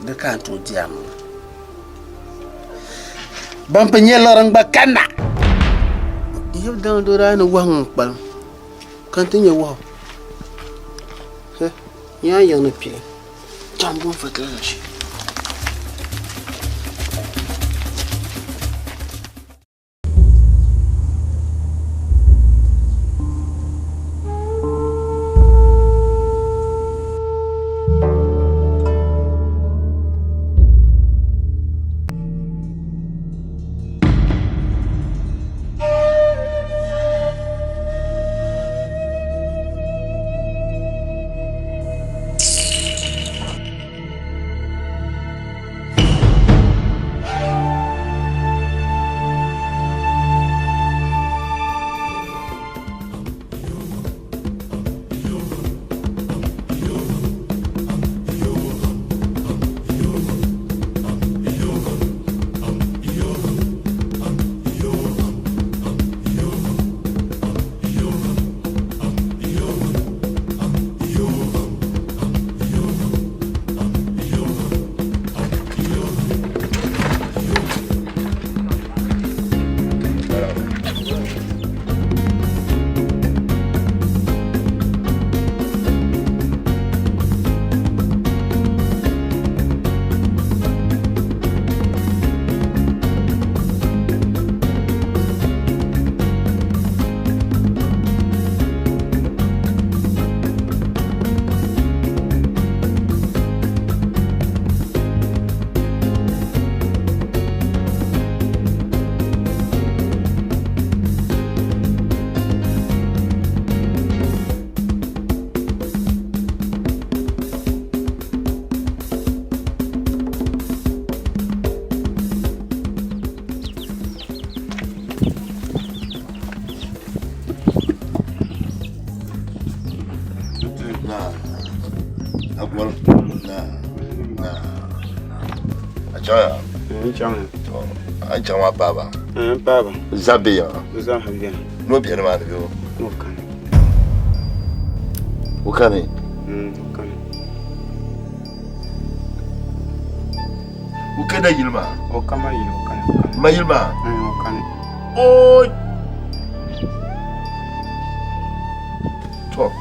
da ka to diam ban penye lorang bakana yau dan dora na wang pal kan tinya wow ya yang na pi jambon fatla shi Anchama baba. Baba. Zabia. Zabia. No be any man you. No can. Ukani. Ukani. Ukada yilma. Okama yilo kan. Mayilma. Okani. Oh. To.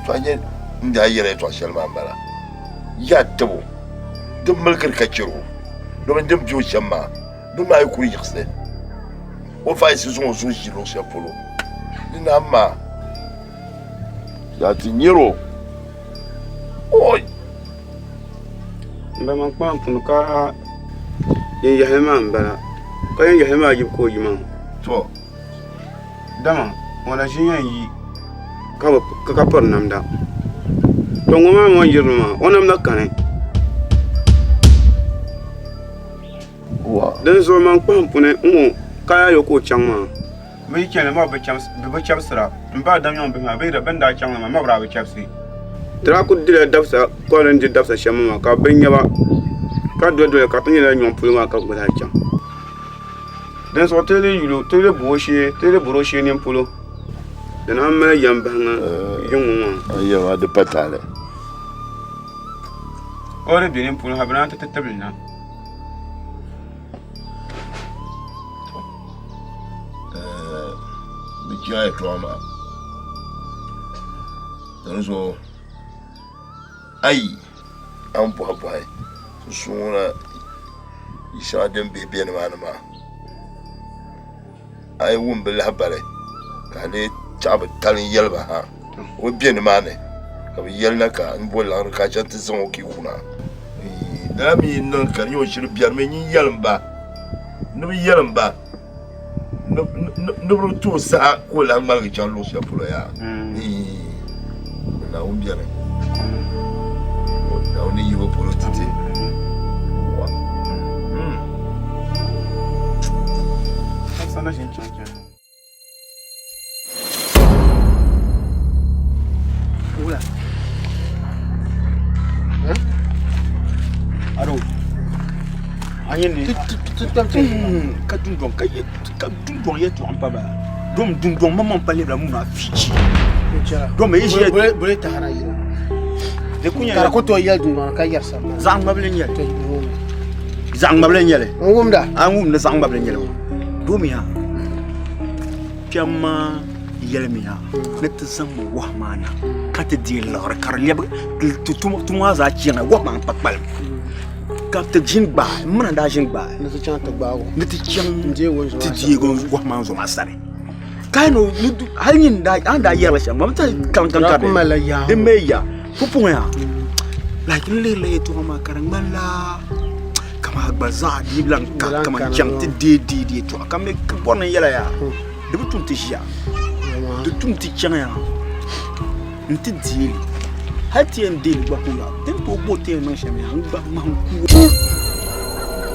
Fanye nda yire to shelma mbara. Ya tabo. Dum mulkar kaciro. Do men dem jo chamma. Do ma ku yixse. O fa isi zo jilo se polo. Dina ma. Ya tinyiro. Oi. Mba man kwan pun ka yin yahema mbara. Ka yin yahema yib ko yima. To. Dama wala jinya yi ka par namda. To ngoma mo yirma onam na kanai. Den zo man kwan pune kaya yo ko changma. Mai kele ma be cham sra Mba Dabiem benga be da benda chang ma bra be chapsi. Tra ku dire dafsa ko len di dafsa shama ka benya ba. Ka do ka tanya la nyom pulu ma ka ko da chang. Den so tele yulo tele broche ni pulu. Den amma yamba nga yungu ayo de patale. Ore bi ni pulu habna ta tablina. Bikia e trauma. So ai an po ai suna isa dem bebe ne ma ai wun bil habare ka ne chaba talin yelba ha o bien ma ne ka yelna ka mbola ka chante son ki kuna da mi non kan yo shiru biar me yin yelba no yelba no to sa ko la mal ga jan lo sia pulo ya na un biar na un yiwo pulo titi wa sana gente Ula. Aro. Ayen ni. Ka dundon ye to ampa ba. Dundon maman pale la muna fichi. Dom me je bole tahara yira. De kunya Kar ko to yel dundon ka yersa. Zang mable nyel. Zang mable nyel. Ngumda. Angum na zang mable nyel. Dunia. Piamma yelmiya net zamba wahmana kata di lor kar leb tuma za kiyan wahman pakbal kapta jingba mana da jingba Na ta chan ta bawo. net kiyan Je won zo. ti di gon wahman zo masare kaino halin da anda yela sha mamta kan Ka mala ya. de meya pupuya like lele to ma karang balla kama gbaza di blanka kama jamti di to kama borna yela ya de butun tisha de tumti chanya nti dili hati endeli bakula tempo bote na shame anga manku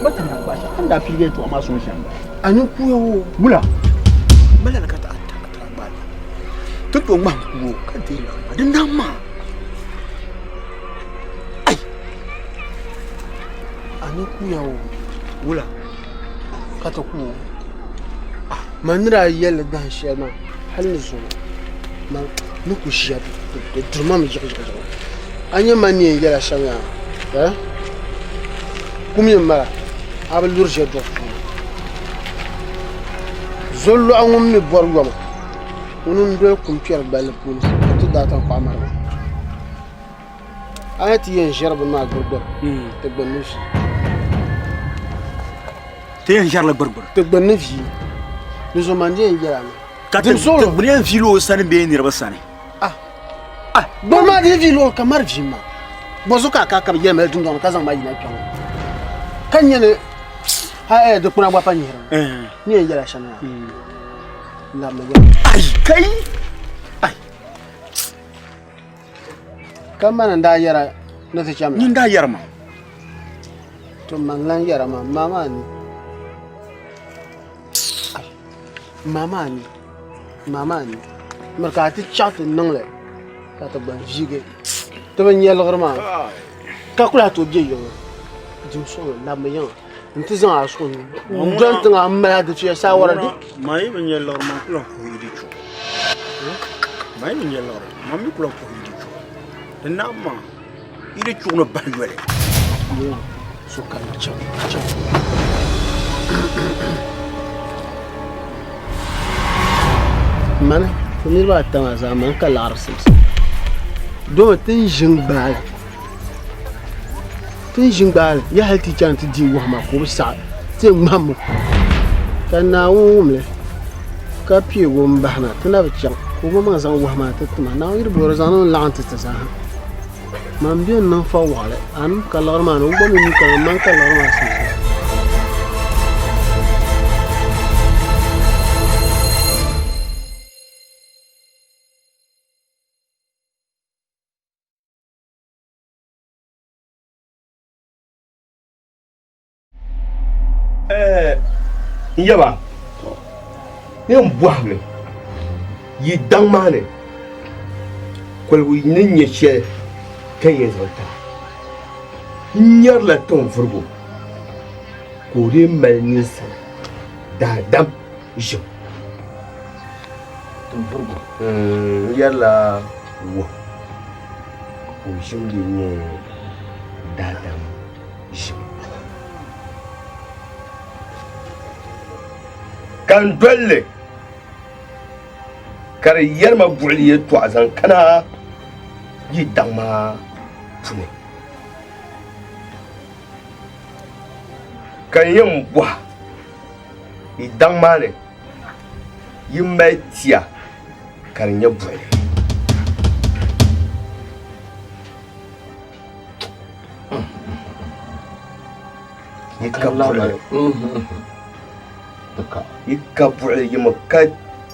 mata na basha anda fige to ama son shamba Anu kuyo. mula mala nakata atrabala tuto manku kadila madanda ma ai Anu kuyo. mula Kata kuyo. Manira yel dan shema. Halin zo. Ma nuku shiya de durma mi jika. Anya mani yela shanga. Eh? Kumi mara. Abel lurje do. Zollo angum mi borgoma. Unun do kumpier bal pul. To data pa mara. Ayati yen jarb ma gorgor. Te bonus. te jarla berber Te bonus. Nous sommes mandés hier. kata so bria filo sane be ni rabasane Bon ma de vilo kamar vima. Bozo ka yemel dundon kazan ma yina pyan. Kanyene ha de kuna bwa panyira. Ni yela shana. La me ai kai ai kama nda yara na ta chama. ni da yarma To manlan yara ma mama ni. Mama ni. Marka ti chat nangle. Ka ta ban jige. To ban yel grama. Ka kula to je yo. Jim so la me yan. Nti zan aso ni. Don tan amma da ci sa wara di. mai ben yelor ma kula ko yidi chu mai ben yelor ma mi kula ko yidi chu na ma yidi chu no balwele So kan cha. Mana ni ba ta ma zaman ka larsin. Do tin jingbal. Tin jingbal ya halti chan ti di wa ma ko sa. Tin mamu. Kana wumle. Ka pi wo mbahna tina ba chan. Ko ma zan wa ma ta tuma na yir bo razan la anta ta sa. Man bien nan fa wale an ka lar ma no bo mi ka man ka lar ma sa. yaba ni on boile yi dang mane kwal wi nin ye she kan ye zota nyar la ton furgo ko re mal nin sa da dam jo ton furgo yar la wo ko shim di ne da dam jo kan dolle kar yarma bulye to azan kana yi dama tune kan yin bwa idan ma ne yi mai tiya kar ya bulye yi ka bulye ika buɣuli yimo ka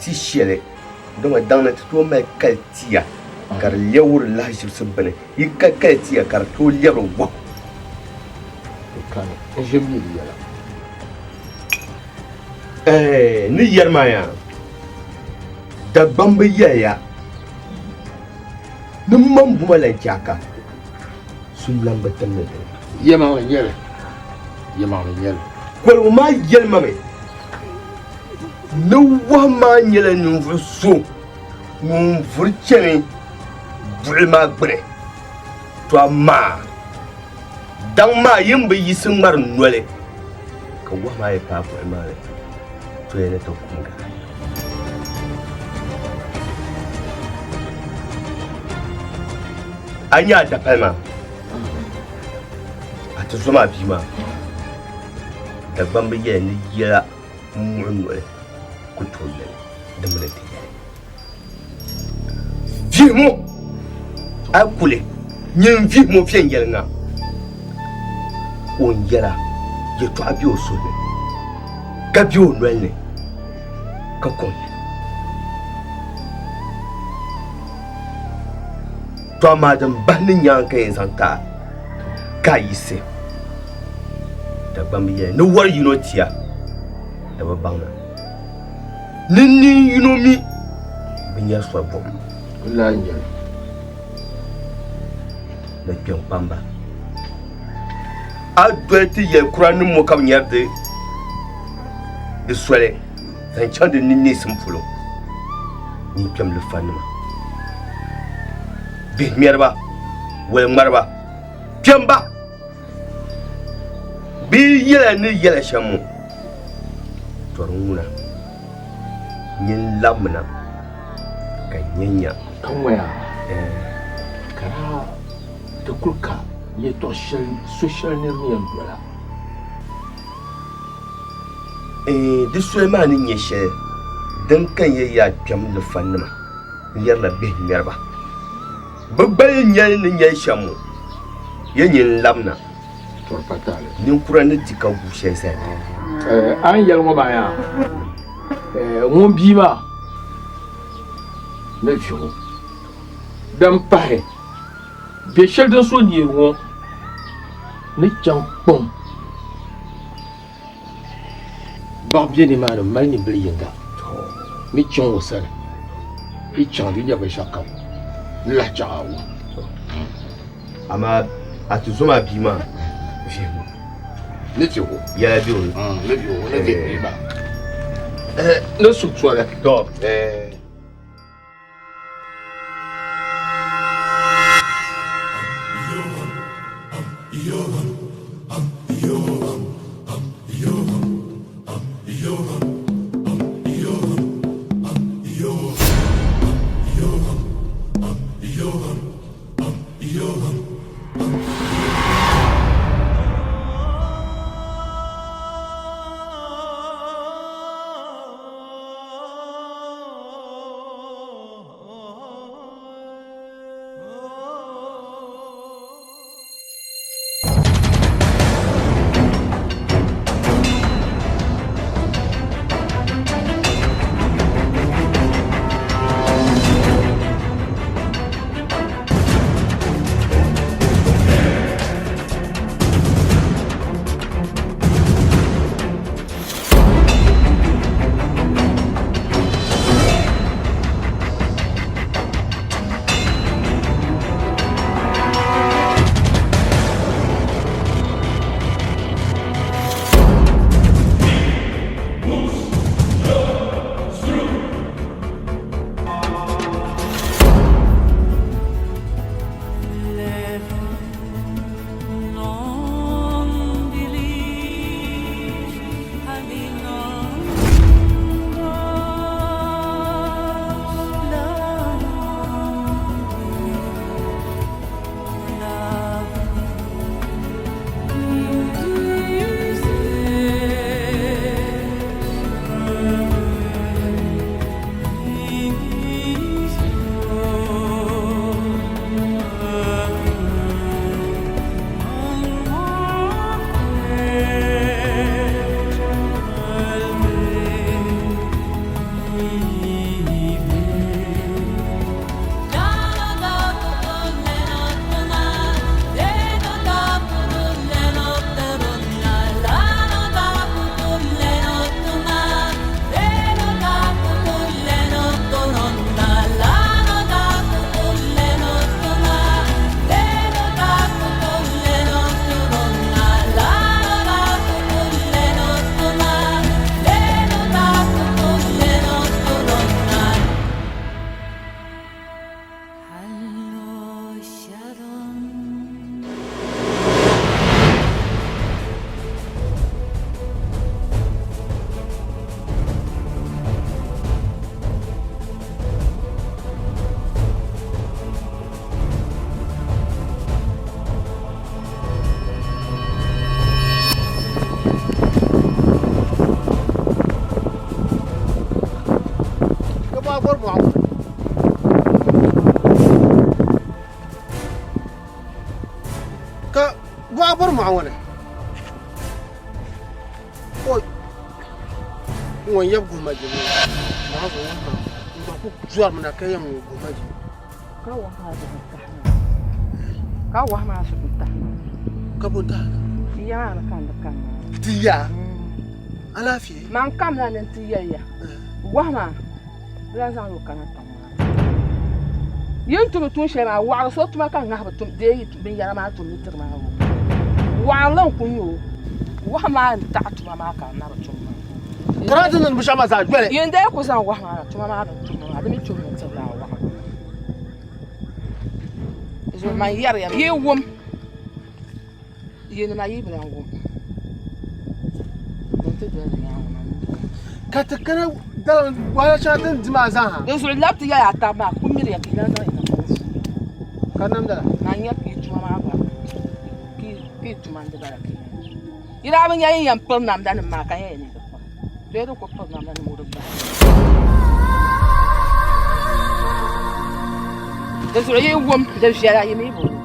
ti shɛli dama daŋna ti tooi mali kali tia ka di lɛbiri lahaʒibisi bini ika kali tia ka di tooi lɛbiri wɔm ni yɛrima ya Dagbambi yɛya ni man buma lan chaka sun lamba tamne yɛma n nyɛli kɔligu maa yɛlima mi ni wahu maa nyɛla ninvuɣu so ŋun vuri chani buɣuli maa gbuni to amaa daŋ maa yin bi yisi ŋmari noli ka wahu maa yɛ paa buɣuli maa ni to yɛli ti kumga a nya dapali maa a ti zo maa bii maa Dagbambi yɛla ni yɛla muɣu noli ku tooi yɛli di mini ti yɛli vihimo a kuli nyin vihimo fiɛn yɛli ŋa o n yɛla yɛtɔɣa be o suhu ni ka be o noli ni ka kɔŋ yɛli to amaa din bahi ni nyaaŋa ka yɛn zaŋ taai ka a yisi Dagbambi yɛli ni wari yino tia di bi baŋna ni nin yino mi bi nyɛri sɔri bɔm ni kpɛn kpamba a doli ti yɛli kura ni mo ka bi nyɛri di sɔli zaŋ chaŋ di ni neesim polo ni kpɛm lifanima bihi ŋmɛriba wali ŋmariba kpɛmba bi yɛla ni yɛla shɛm mo tɔri ŋuna nyin labina ka nyanya kan waya kara ta kulka ya to social ne ruwan dola di soli maa ni nyɛ shɛli din kan yɛ yaa kpɛm lifanima n-yɛrila bihi ŋmɛriba bi gbali nyɛli ni nyɛli shɛm mo ya nyin labina ninkura ni di ka gu shɛli zali an yɛli ŋɔ baa yaa ŋun bii maa ni viɣu din pahi be shɛli din so neeri ŋɔ ni chaŋ kpɔŋ baɣa be ni maa ni mali ni bili yinga ni chaŋ o sani i chaŋ di nyɛ binshɛɣu kam ni lahi chaŋ a wu amaa a ti zo maa bii maa vihimu ni viɣu yɛla be o ni viɣu ni viɣu ba ni su tɔli معه ka babar معونه oy won yabgu majini ma go won ma ku zuwa mana kayan go majini ka wa ma su ta ka buta ya na kan da kan tiya ala fi man kam na nan tiya ya wa ma la zan lo kan ta yin tumi tun shi ma wa so tuma kan ga tum de yi bin yara ma tum mitir ma wa lan kun yo wa ma ta tuma ma kan na tum karatun nan bisha ma za gwele yin da ku san wa ma tuma ma tum ma da mi tum mitir la wa zo ma yar yar yi wum yin na yi bran wum don te da ya ka ta kana da wala shatan dima za ha da su lapti ya ta ba kun mi ya kila da ina kanam da na nya ki tuma ma ba ki tuma da ba ki ira ban yayin yan pal nam da ma kan yayin da ko pal nam da mu da da su yi wum da shi ya yi mi bu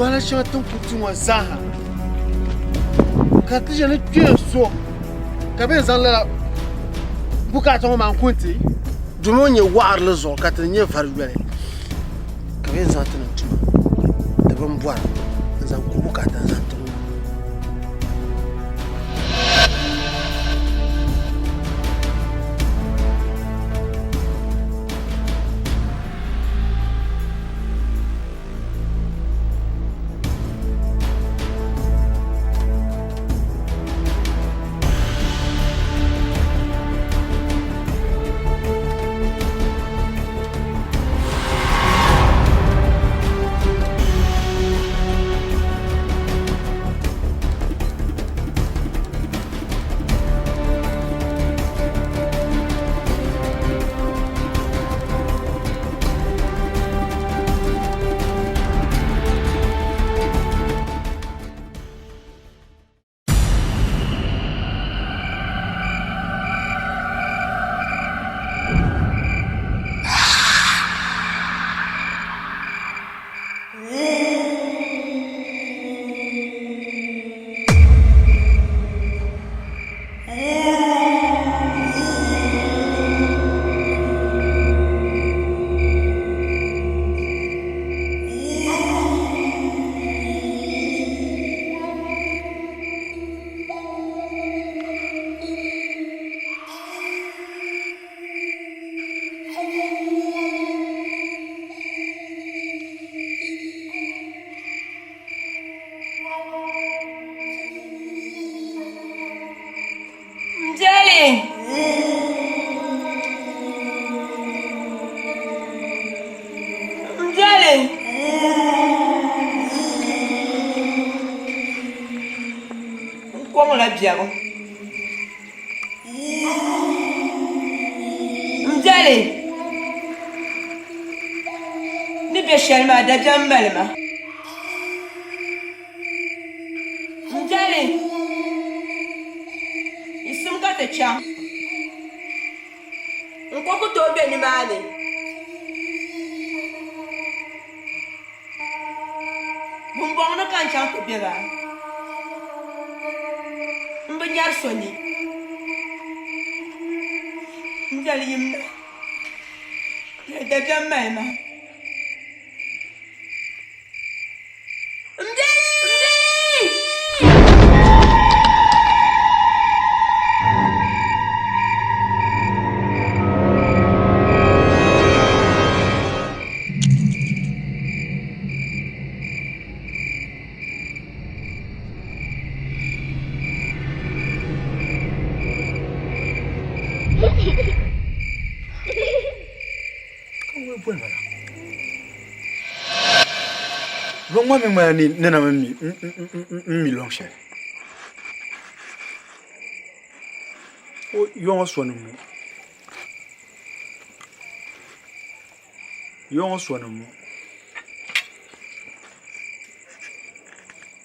wala shatan kutu wa zaha ka tije ne kyeso ka be zan la bukata ma kunti dumo nye war le zo ka tanye farwele ka be zan tan tuma da ban buwa zan ku bukata zan tuma Biago Mjali Ni be shelma da jambalma Mjali Isum ka ta cha Nko ko to be ni mali Bumbong no kan cha ko be ba Nyar soni njali yimna ya da jamma vuelvan. Long ma mi nena mi long share. O yon sonu mu. Yon sonu mu.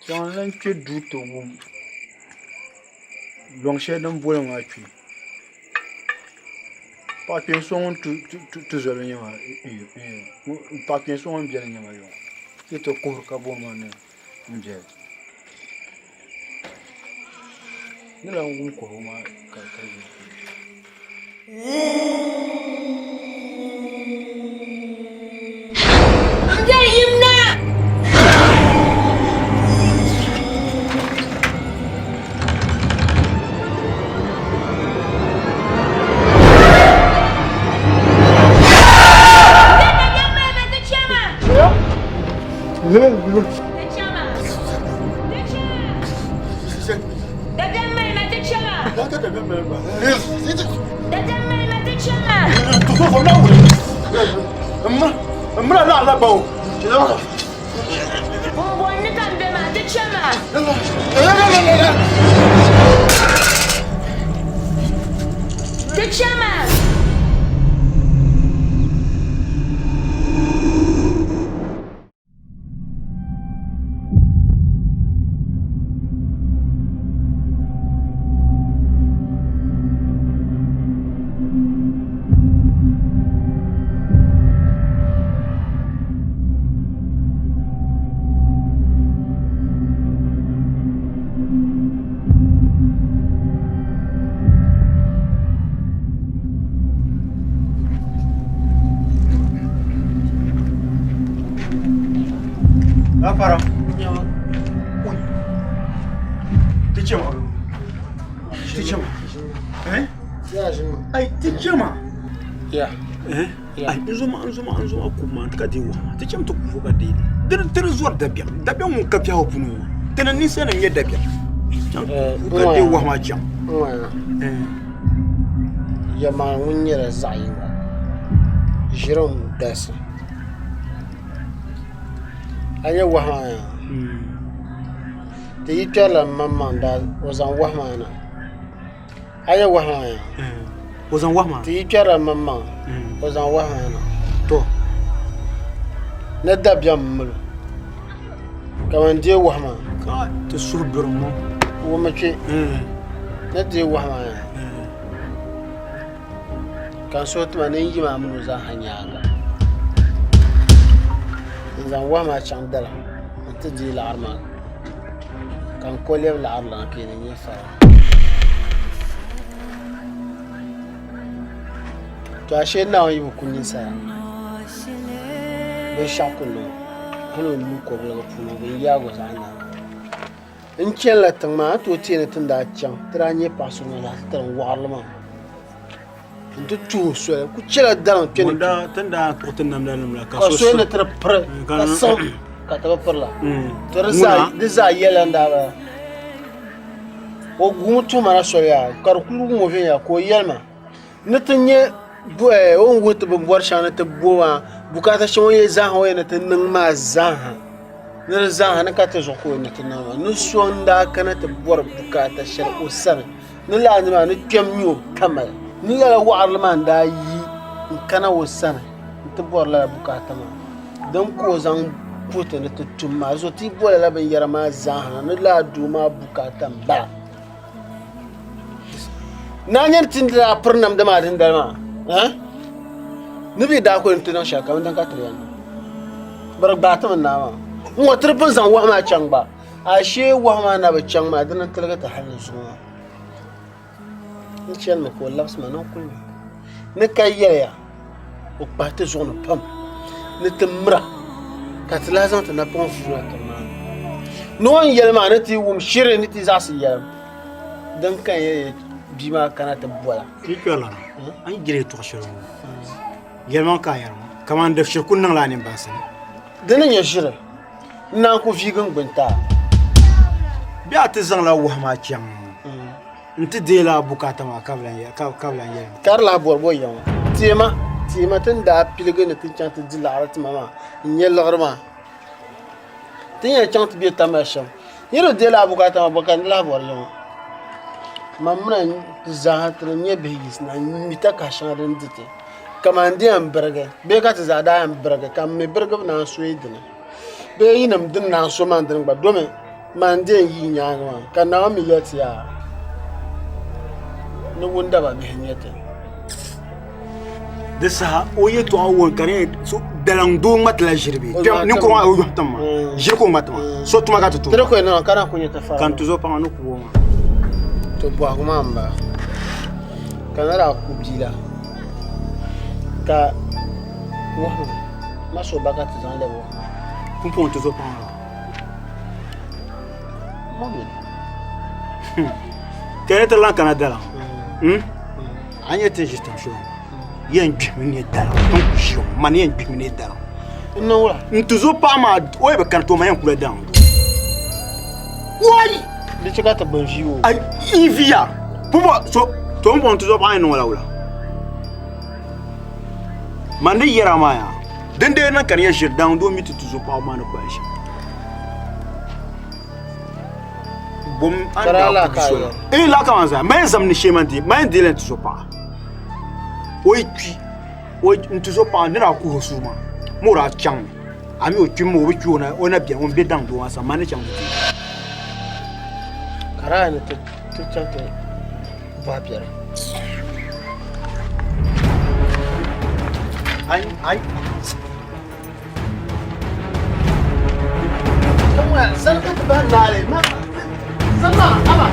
Jan lan ke du to wum. Long share dan bola ma twi. Pa pen son tu zolo nyama. Pa pen son bien nyama yo. Ito ko ka bo ma ne. Nje. Nila ngum ko ma ka Para. Ui. Tichama. Eh? Ya jima. Ai tichama. Ya. Ai nzuma kuma ka de wa. Ticham to ku ka de. Dir zuwa Dabiem. Dabiem mun ka fiya hopunu. Tana ni sai nan ya Dabiem. Ka de wa ma jam. Ya ma wunyere zayinga. Jirom dasa. Anya wahaya. Te yitala mamanda ozan wahmana. Anya wahaya. Ozan wahma. Te yitala mamma ozan wahmana. To. Na Dabiem mulu. Kaman de wahma. Ka te surbur mo. Wo mace. Na de wahma. Kan so tuma ne yi ma mulu za hanyanga. Zan wahma chang dala anta di l'arma kan kolev l'arla ke ne fara to ashe na yi kunyin sa be shakulo hano lu ko la puno be yago zana in kella tama to tiene tunda chang tranye paso na tan warlama ndu tu so ku cela dan ken wanda tanda ko tan nam la ka so na tra pre ka so ka ta perla to rasa deza yela ndaba o gumu mara so ya kar kulu mo fe ya ko yelma natanye bo o ngoto bo bor shana te bowa bukata shon ye za ho na tan nan ma za ha na za ha na ka ta zo ko na tan ma no so nda kana te bor bukata shar o sana no la ni ma no kem nyu kamal ni la wa'ar man da yi kana wasana ta bor la bukata ma dan ko zan puta na tutuma so ti bor la ban yara ma zahana ni la du ma bukata ba na nyen tin da purnam da ma din da ma ni bi da ko tin dan shaka dan ka triyan bar ba ta na ma mo tripin zan wa ma can ba ashe wa ma na ba can ma dan talga ta halin su ma Nchel me ko laps ma non kulmi ne kayya o parte zone pam ne temra ka tlazan ta na pon fura ta ma no on yel ma ne ti wum shire ne ti zasi yel dan kan ye bima kana ta bola ki kala an gire to shiro yel man ka yar kaman da shirkun nan la ne ba san dan ya shire na ko figan gbanta biya ta zan la wahma kyan nti dela bukata ma kablan ya karla borbo yawa tema tun da pilge ne tin chanta dilarat mama nye lorma Tinha chão de bieta machão. E no dele a bocata uma boca de lavo ali. Mamãe já tinha beijos na mita caixa dentro de ti. Kamandi hamburger. Bega te zada hamburger. Kam me burger na Sweden. Be inam din na so man din ba dome. Man din yi nya ma. Kana mi yati ya. No wonder ba be nyete. Dessa oye to awon kare so dalang do mat la jirbi. Ni ko wa yo tamma. Jir ko matma. So tuma ka to. Tero ko na kana ko nyeta fara. Kan tuzo pa no ko ma. To bo aguma mba. Kana ra ku bila. Ka wo ma so baka ti zan lewo. Kumpon tuzo pa. Mo Kare ta lan Canada la. Anya te justin show. Yen bimini dala. Ton ku show. Man yen bimini dala. No wala. Ntuzo pa ma oye be kan to ma yen kula down. Why? De cheka ta banjiwo. Ai invia. Pupo so to mbon tuzo pa no wala. Man de yera ma ya. Dende na kan ye shir down do mi tuzo pa ma no kwashi. Bom anda position. Et là comment ça? Mais ça me chemanti, mais de l'entuso pas. Oui puis oui entuso pas na ku hosuma. Mora chang. Ami o twimo o twu na ona bia on be dan do asa mane chang. Kara ne to chante. Va piare. Ai. Como ça ne peut pas aller. Sama, apa?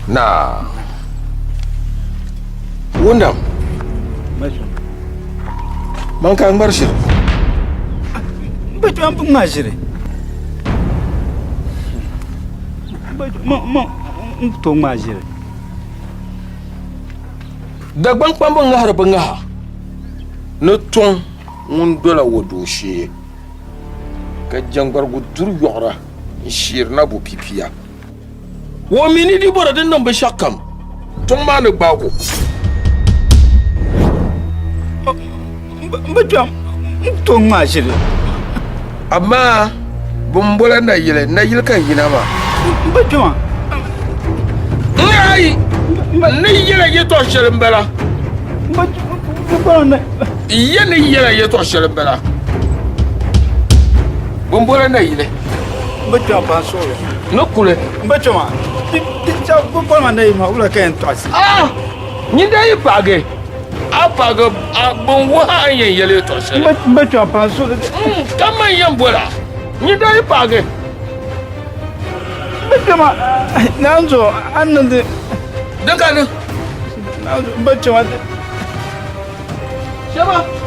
Nah. Wundam. Man kan bar shi. Bajo an bun majire. Bajo ma to majire. Da gban kpambon nga har ban ha. No ton mun dola wodo shi. Ka jangbar gudur yora shir na bu pipiya. Wo mini di bora din nan ba shakam. Tun ma ni bago. Bajo to majire. Amma bumbola na yile kan yina ma. Bajo ai ni yile ye to shirin bala. Bajo na iye ni yile ye to shirin bala. Bumbola na yile. Bajo pa so. No kule. Bajo ma. Ti cha ko ma na ma ula kan to asi. Ah! Ni dai page. apa ga bon wa yen yele to se ba to pa so kama yen bola ni dai pa ga ba ma nanzo annan de daga ne nanzo ba to ma shaba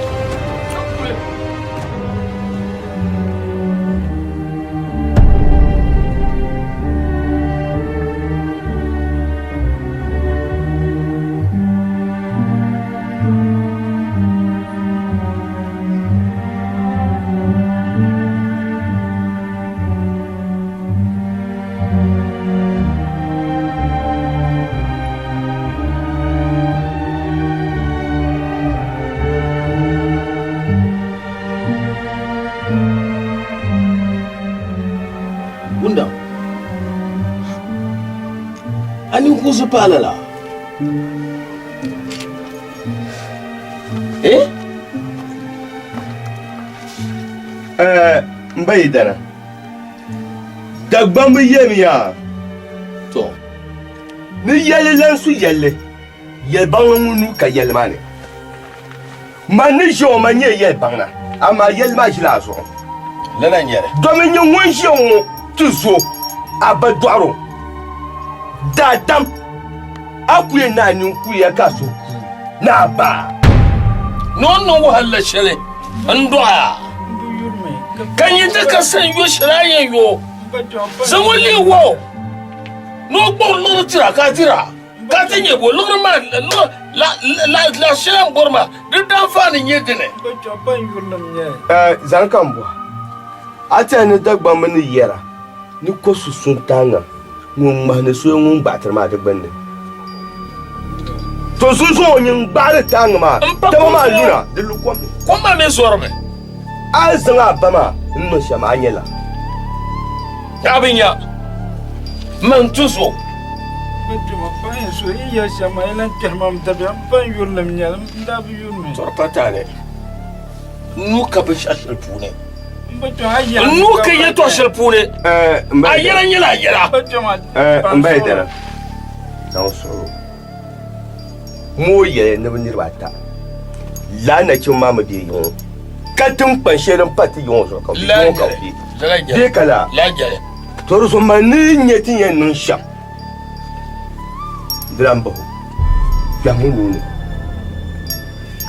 kuzu palala mbai dana dagban mu yemiya to ni yele lan su yele yel bangunu ka yel mane man ni jo man yel bangna ama yel ma jila so lana nyere domin yin won shi tuzo abadwaro dadam akuye na ni kuye ka so na ba non wahalla shele andoya kan yi ta kasan yo shirayen yo zamali wo no gbo lo tira ka tinye bo lo ma la shiran borma duk dan fani yegene zankambo ata ni dagba mani yera ni ko susun tanga mun ma ne so mun batar ma da bande to sun so onyin ba tanga ma ta ma lura dilu ko ma me sorbe azanga bama nno shama anyela abinya man tuso Bajuma pan so iya shama ina kermam tabi pan yurlam nyal ndabi yurme torpatale nu ka bi shashal pune bajuma ayya nu ka ye to shal pune ayela nyela ayela bajuma mbai dana dan so mo ye ne binir bata la na kin mama bi yon katin pansherin pati yon so ka yon ka bi kala la jare to so mani nyeti yen nun sham drambo ya munu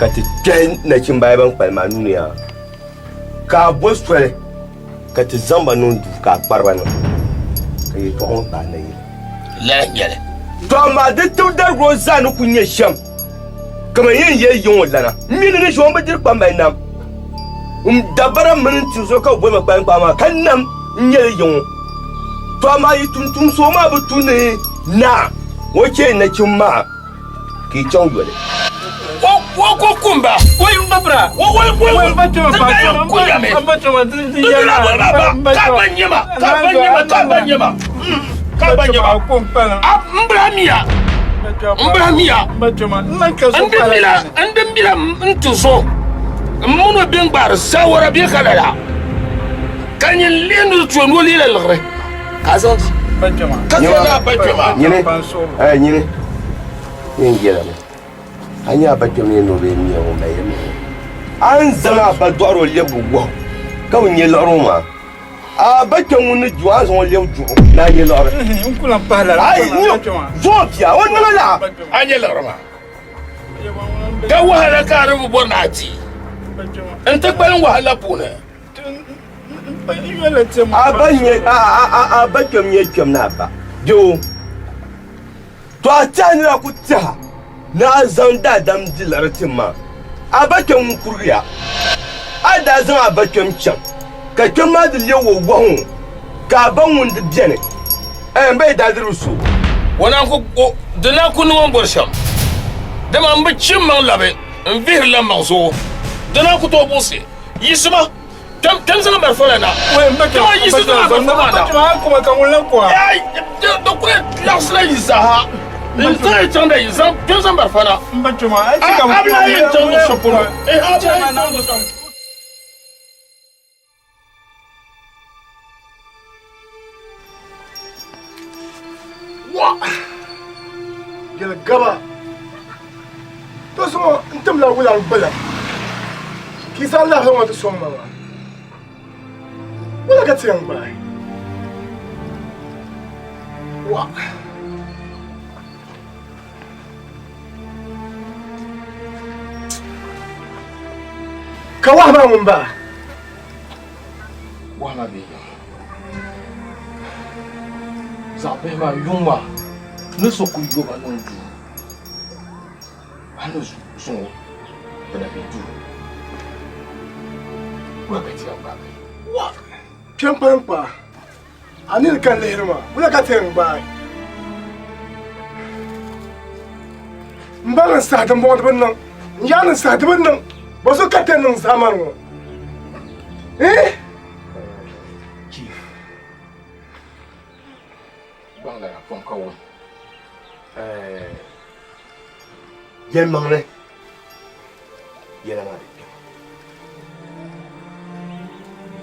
kati ten na kin bai ban palma nunu ya ka bosfere kati zamba nun du ka barba no kai to on ta ne la jare to ma de to da rozan kunye sham kama yin ye yon lana mini ne shon ba dir pamba nam dabara mun tuzo ka bo ma kpan ma kan nam nye yon to ma yi tuntum so ma bu tune na woke na kin ma ki chon yole wo ko kumba wo mbabra wo bajuma pa bajuma yala ka banyama kumpana mbramia bajuma nanka so andembila ntuso muno bengbar sawara bi kala kanyin lindu tuno lile lgre kazanti bajuma kazana bajuma nyine yengela anya bajuma no be mi o mbaye an zama ba doro lebu wo ka wonye loruma a bajuma no juwa so lebu ju na ye lor unkula pala bajuma zofia wonna la anya loruma ka wahala ka rubu bonati انت قبل وهلا بونا abanye abakem yekem naba jo to atani la kutha na zanda dam dilartin ma abakem kuriya ada zan abakem cham ka kema de lewo wo ka ban wund biene bai da dirusu wana ko dana kunu won borsham dama mbi chimman labe nvir la mawso dana ku to busi yisma kam sana bar falana we mbake to yisma bar falana kuma kamulan kwa ai do ko lasla yisaha inta tanda yisam kam sana bar fala mbake ma ai kam abla yin tanda shopolo abla na ndo sam wa gel gaba to so ntam la wula gbala ki sa la ho to so ma wala ka tiang ba wa ka wa ma mun ba wa ma be za be ma yuma ne so ku yo ba non du ano so bana be du wa ka tiang ba wa Champa, I need a can hear ma. Wala ka tiang ba. Mbala sa ta mo ban nan. Ya na sa ta ban nan. Ba so ka tan nan sa man. Chief. Bangla fon ka wo. Yen mang ne. Yela ma de.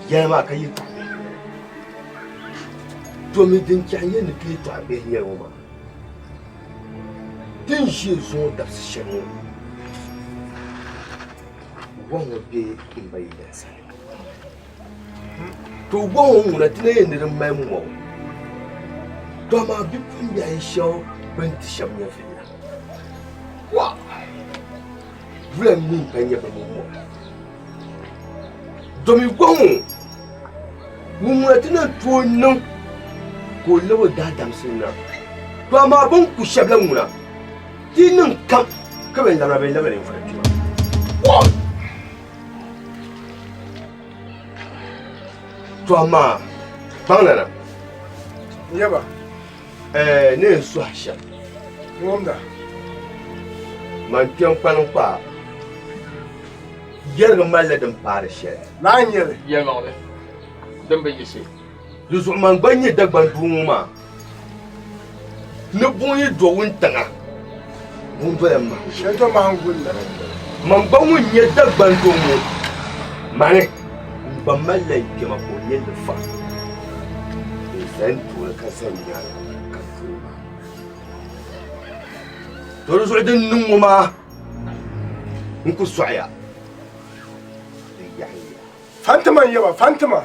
Yela ma ka yi ta. To me din kyan yen ki ta be here wo ma. Din shi zo da shin. Wonga be in bai da sai. To wonga na tine yen da mai mu. To ma bi kun ya yi shaw ban ti sham ya fi. Wa. Vula mi kan ya ba mu. Do mi wonga. Mu na tine to nan ko lawa da damsin na. To ma ban ku shablan mu na. Tinin kam kawai da rabai labarin farki. Wa. To amma bangana yaba ne su hasha wanda man kyan kwanin kwa yarga malladin fara shi na nyere ya ngole dan bai yise yuzu man banye dagban duma ne bunyi do wuntanga mun bala ma sheto ma hangulla man banwun ya dagban dumu mane ban mallan ke mako yadda fa san to ka san ya ka tuba to rusu din nun ma in ku suya fantama yaba fantama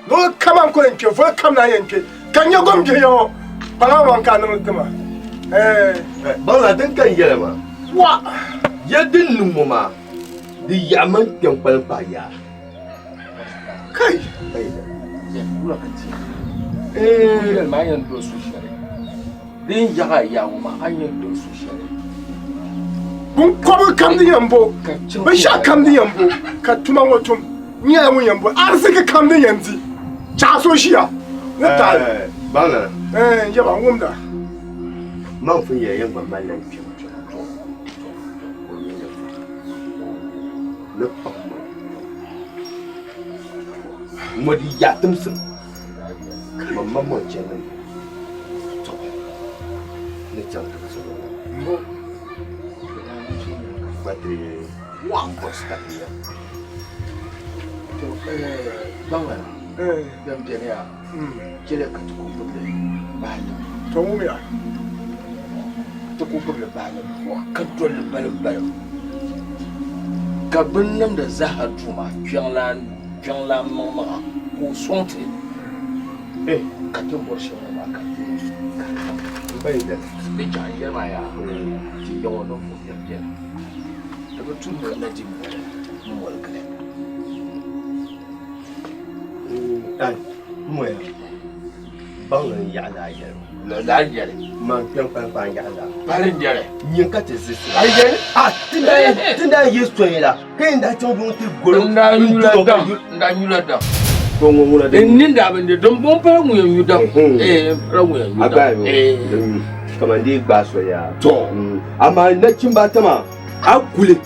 no kaman ko nke fo kam na yanke kan ya gomje yo bana wan kan mun tuma bana din kan yele ma wa yadin nun ma di yaman kan kwalfa ya kai ya kula kanti ma yan do su share din yaga ya ma an yan do su share bun ko kam din yambo ba sha kam din yambo ka tuma wotum ni ya mun yambo arziki kam din yanzi cha so shi ya na ta bana ya ba ngumda man fun ya yan ban mallan ki modi ya tumsin mamman mo kenan to ne can ta so mo batri wa posta ya to bangla dam tenia kile ka to ko ba to mu ya to ko ko ba wa ka dole balan ka binnam da zahar tuma kyan la mama ko sonte ka tun borshe ma ka bai da bi jayya ma ya ti yawo no mu ya da tun da na ji mu wal kale ai mu ya bangan ya la ya la ya man kyan fan ya la barin dare yin ka te zisi ai tunda yesu ila kai da tun bun ti goro nda nyula da ko ngula da nin da ban da don bon fara mu yan yuda fara mu yan yuda kaman di gba so ya to amma na kin ba tama akule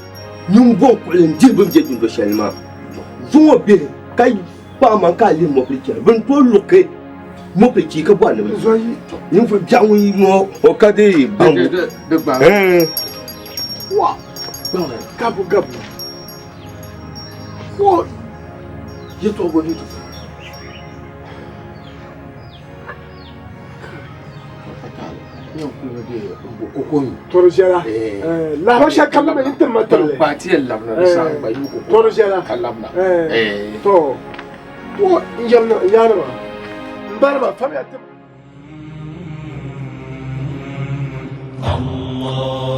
nyum bon kulen dirbum je dun do shelma zuwa be kai pa man ka le mo plikya bun to loke mo plikki ka bo na zo yi yin fa jawu mo o ka de ban de ba wa bana gabu what you to go need to Torjela. La rocha kam na inter matale. Parti labna sa ba yu ko. Torjela. Labna. To. To injamna yarma. Barba famya.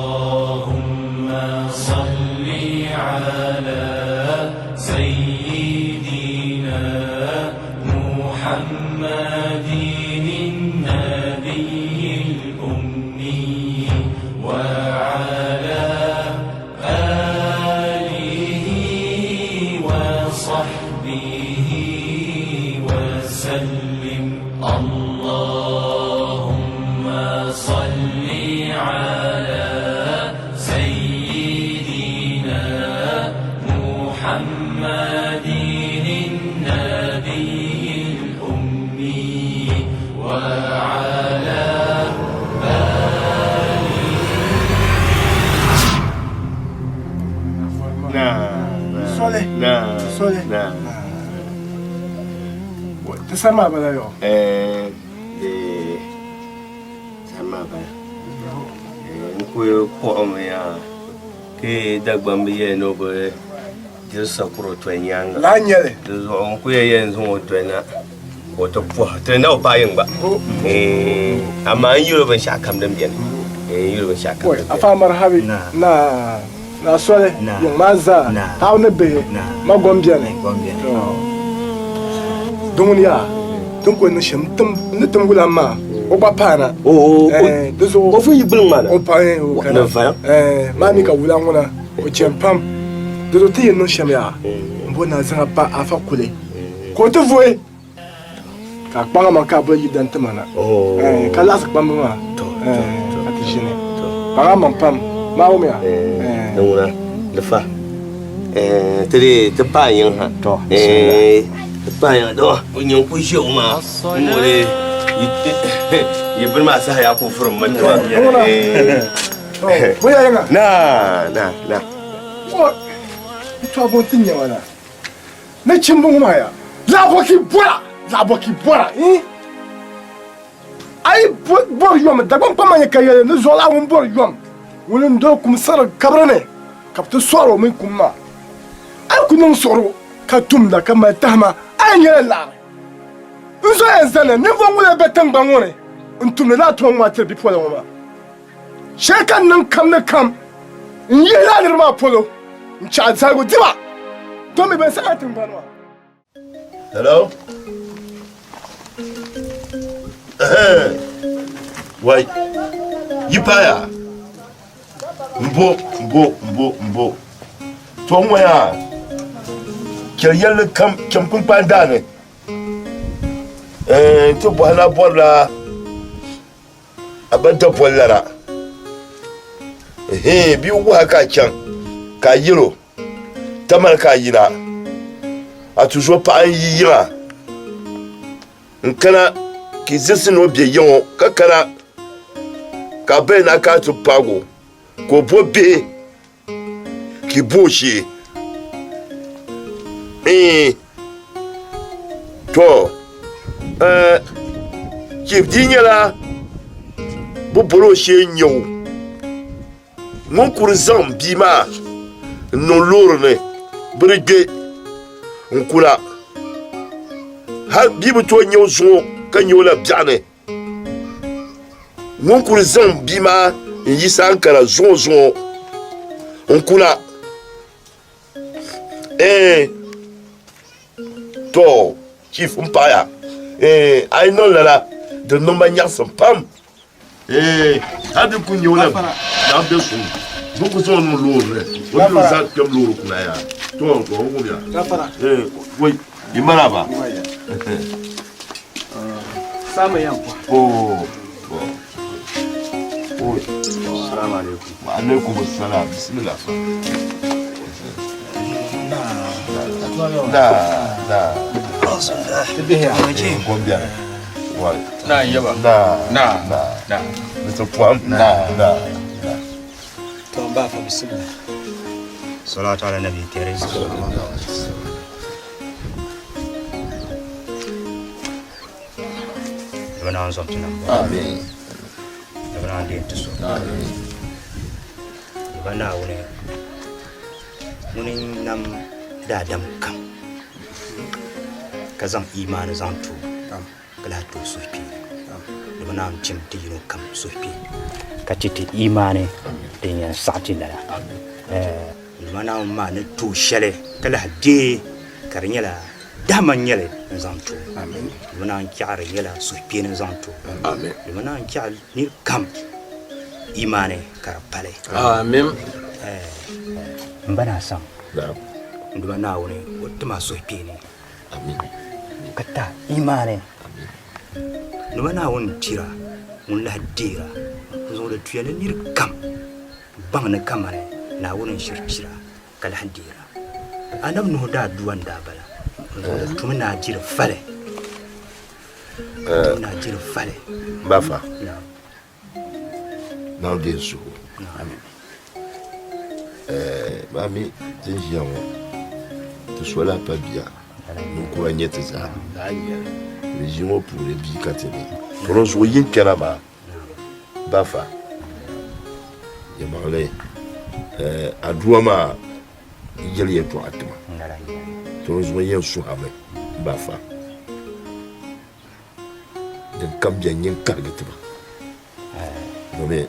اللهم صل على سيدنا محمد النبي الأمي وعلى آله وصحبه وسلم اللهم صل على سيدنا محمد النبي الأمي وعلى Sama bala yo. Sama bala. Nkuyo ko ya. Ke dagbambi no go. Just sakuro twenyanga. La nyele. Zo nkuyo yen zo twena. Oto po. Twena o bayin ba. Amma yuro ban sha kam dan biyan. Yuro ban sha kam. Afa marhabi na sole yung maza taw na be ma gombian Dunia tunko na shim tum gula ma o papana dezo o fu yibul mala o pa o kana ma mi ka wula ngona o chempam dezo ti no shim ya mbona zanga pa afa kule ko to voe ka kpanga man ka bo yidan tamana ka las kpamba ma atijine para man pam ma o mia Nuna lefa tadi tepat yang ha tepat yang tu punya kusyuk ma boleh ya bermasa aku firman tu boleh yang nah oh itu apa tinya wala na cimbung ma ya laboki bora ai bor yom da ban pamanya kayele no zola won bor yom ولن دوكم صار كبرني كبت صورو منكم ما أكون صورو كتوم دا كما تهما أين لا إنسان إنسان نفهم ولا بتن بانوني أنتم لا توم ما تبي فولا وما شكا نكم يلا نرما فولو نشاد سالو ديما تومي بس أتم بانوا hello why yipaya Mbo. Tongo ya. Kiyele kam pandane. To bwana bola. Abanta bolara. Bi wa ka kyan. Ka yiro. Tamar ka yira. A toujours pas yira. Nkana ki zesi no bie yon kakara. Ka be na ka to pago. Ko bobe ki boshi to ki dinyala bo bolo she nyo mon kurzam bima non lorne brige nkula ha bibu to nyo zo kanyo la biane mon kurzam bima yisa ankara zonzon onkuna to chief mpaya I know la de nomba nyasam pam hadi kunyola na besu buku son no lore o do za kem loro kuna ya to ngo bia gafara wai imaraba sama yankwa السلام عليكم وعليكم السلام بسم الله لا تبيه قوم بيا لا يبا لا بتفهم لا توبا بسم الله صلاة على النبي الكريم ربنا انصرنا امين ربنا ande tuso bana wone munin nam dadam kam kazam iman zantu kala to sufi bana cim tino kam sufi kaciti imane den sati lala mana ma ne to shele kala de karnyala daman yele zantu amen mana kyar yela sufi ne zantu amen mana kyar ni kam imane karapale amen mbana sam nduma nawone wotuma sufi ne amen kata imane nduma nawon tira mun la dira zo da tuyale ni kam bangna kamare na wurin shirkira kala handira anam no da duwan da bala tuma na jira fale na jira fale bafa na desu amen mami tinjiamo tu sois là pas bien nous couragner tes ça les gens pour les bicatene pour nous voyer kanaba bafa yamarle aduama yeli to atma to nous voyer suhame bafa de kam bien yin kargetba no me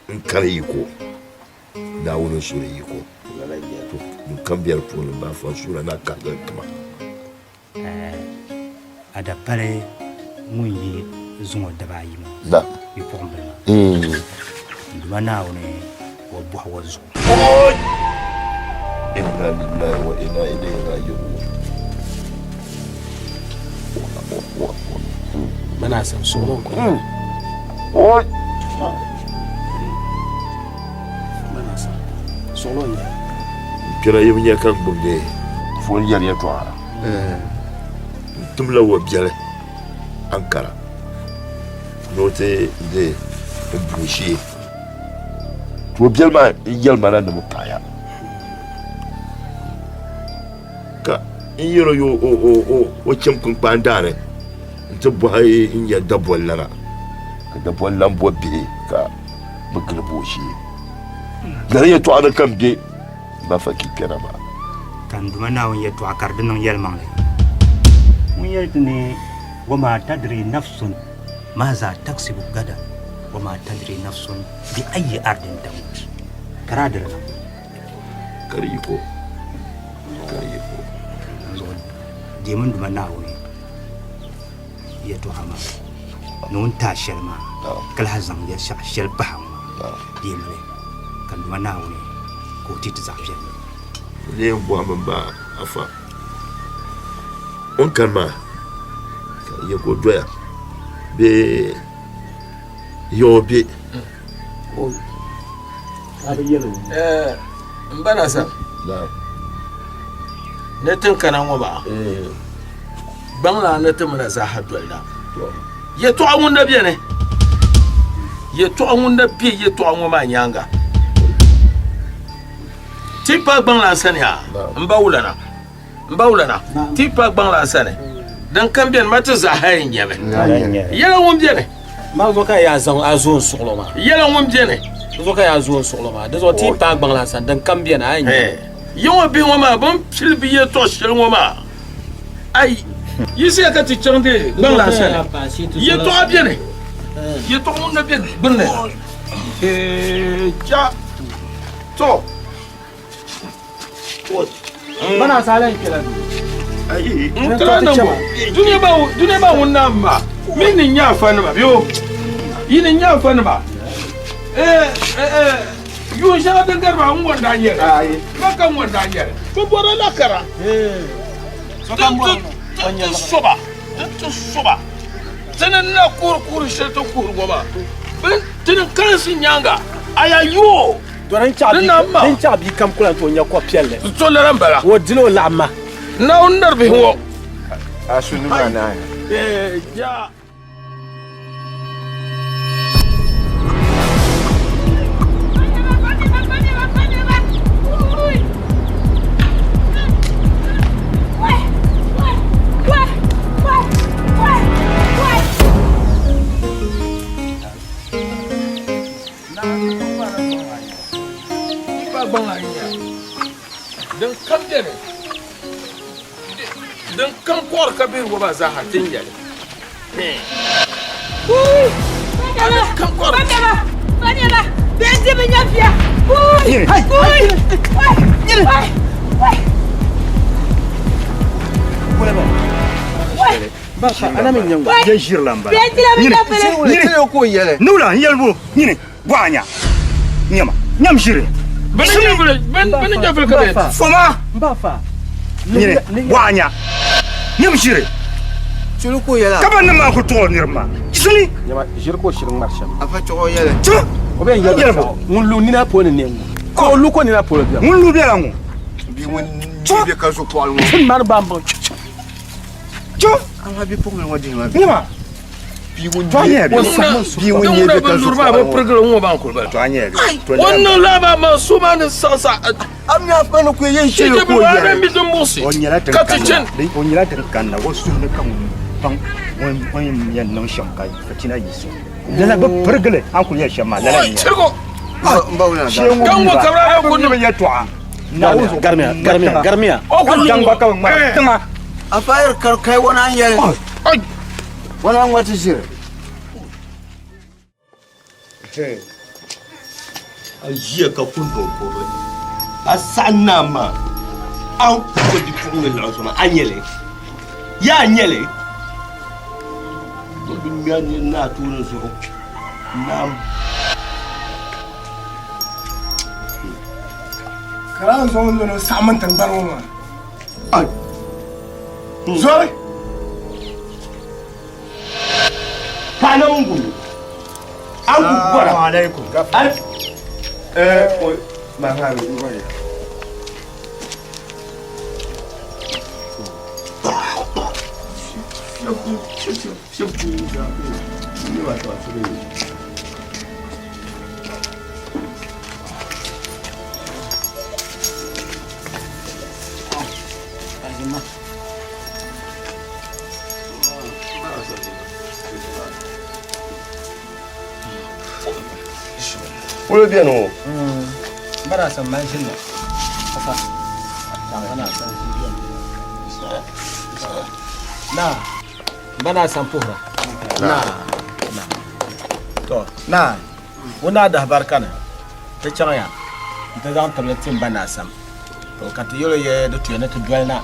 nkare yiko da wono sure yiko to nous kam bien pour le bafa sura na kargetma ada pare munyi zungo dabayi mo da yipombe ndwana one wo bwawazo inna lillahi wa inna ilayhi raji'un mana san solo ko mana san solo ya kira yimnya kan bumde fo yar ya to ara tumla wo biale ankara note de boucher to bielma yel mana no paya ka yiro yo o chem kun pandare nto boy inya dabol lara ka dabol lambo bi ka bugul boucher dare ya to ana kam de ba fakki kera ba kan duma nawon ya to akardin yel mangle mun yeltini wama tadri nafsun maza taksibu gada wama tadri nafsun bi ayi ardin tamut karadira kariko zo demun duma nawon ya to hama non ta shelma kal hazam ya shel baham demle kan duma nawon ko tit zafel le bo amamba afa on kalma ya ko doya be yobe mbana sa netin kana ngoba bangla netin mana za hadwalda ye to amunda biene ye to amunda bi ye to ngoma nyanga tipa bangla sania mbawulana tipa bangla sania dan kambien mata za hayin yebe yela ngom biene ma zo ka ya zan azon sugloma yela ngom biene zo ka ya azon sugloma de zo tipa bangla san dan kambien hayin yo bi ngoma bam filbi ye to shel ngoma ai yisi ka ti chande bangla san ye to biene ye to mun na bi bunne ja to bana salen kila ai dunia ba wonna ma min nya fa na ba yo yin nya fa na ba yo sha da garba un wanda yer ai maka wanda yer ko bora la kara so kan bo wanya soba tanan na kur shi to kur goma ben tin kan sin nyanga aya yo doran cha bi kam kula to nya ko pielle to le rambala wo dilo lama na undar bi ho asunu mana ja ba banga nya dan kam jere dan kam kor kabir wa ba za ha tin jere kam kor Banyala benzi binyafia Baka ana min yango je jirlamba Benzi ko yele nula yelbu nyine gwanya nyama nyam jire ben jafel ka foma mbafa nyine gwanya nyam jire chulu ko yela kaban ma ko to nirma sini nyama jir ko shirin marsham afa chogo yele o ben yela mun lu ni na pole ne ko lu ko ni na pole bi mun lu bi la ngo bi won bi ka so ko almo tin mar bambo anga bi pokle ngodi ma nyama bi won bi won ye be ka so ba ba program ngo ba ko ba to anye wannan laba ma su ma ne sasa amna fa no ko yen shi ko yele mi dum musi onyela tan katchen onyela tan kan na wasu ne kan pan won yan nan shankai fatina yiso dala ba pergele an ku ya shama dala ni chirgo mbawna kan wa kabra ko ne ya to na garmia o ko jangba ka ma tanga afayar kar kai wani an yare wani an wata shir a jiya ka kun ko a sanna ma an ko di kun ne la soma an yele ya nyele to bi mi an na tunu so nam karan zo no saman tanbar ma ai zore kana mungu an ku gwara alaikum an ma ha ni Wolo bien no. Bara san man shin na. Ana san na bana san puhra na to na wona da barkana ta chanya ta zan tabbatin bana sam to ka ta yoro ye da tuyana ta dwalna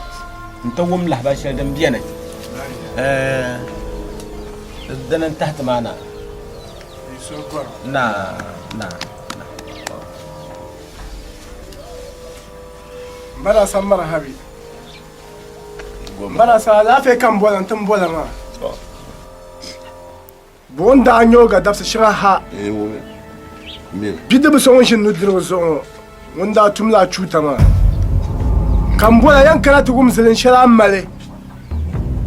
ta wum la ba shel dan biyane danan tahta mana na bana san mara habi bana sa lafiya kan bolan tun bolan ma bon da anyo ga dabsa shira ha bidda so shin nudir so wanda tumla chuta ma kan bola yan kana tu gumzalin shira male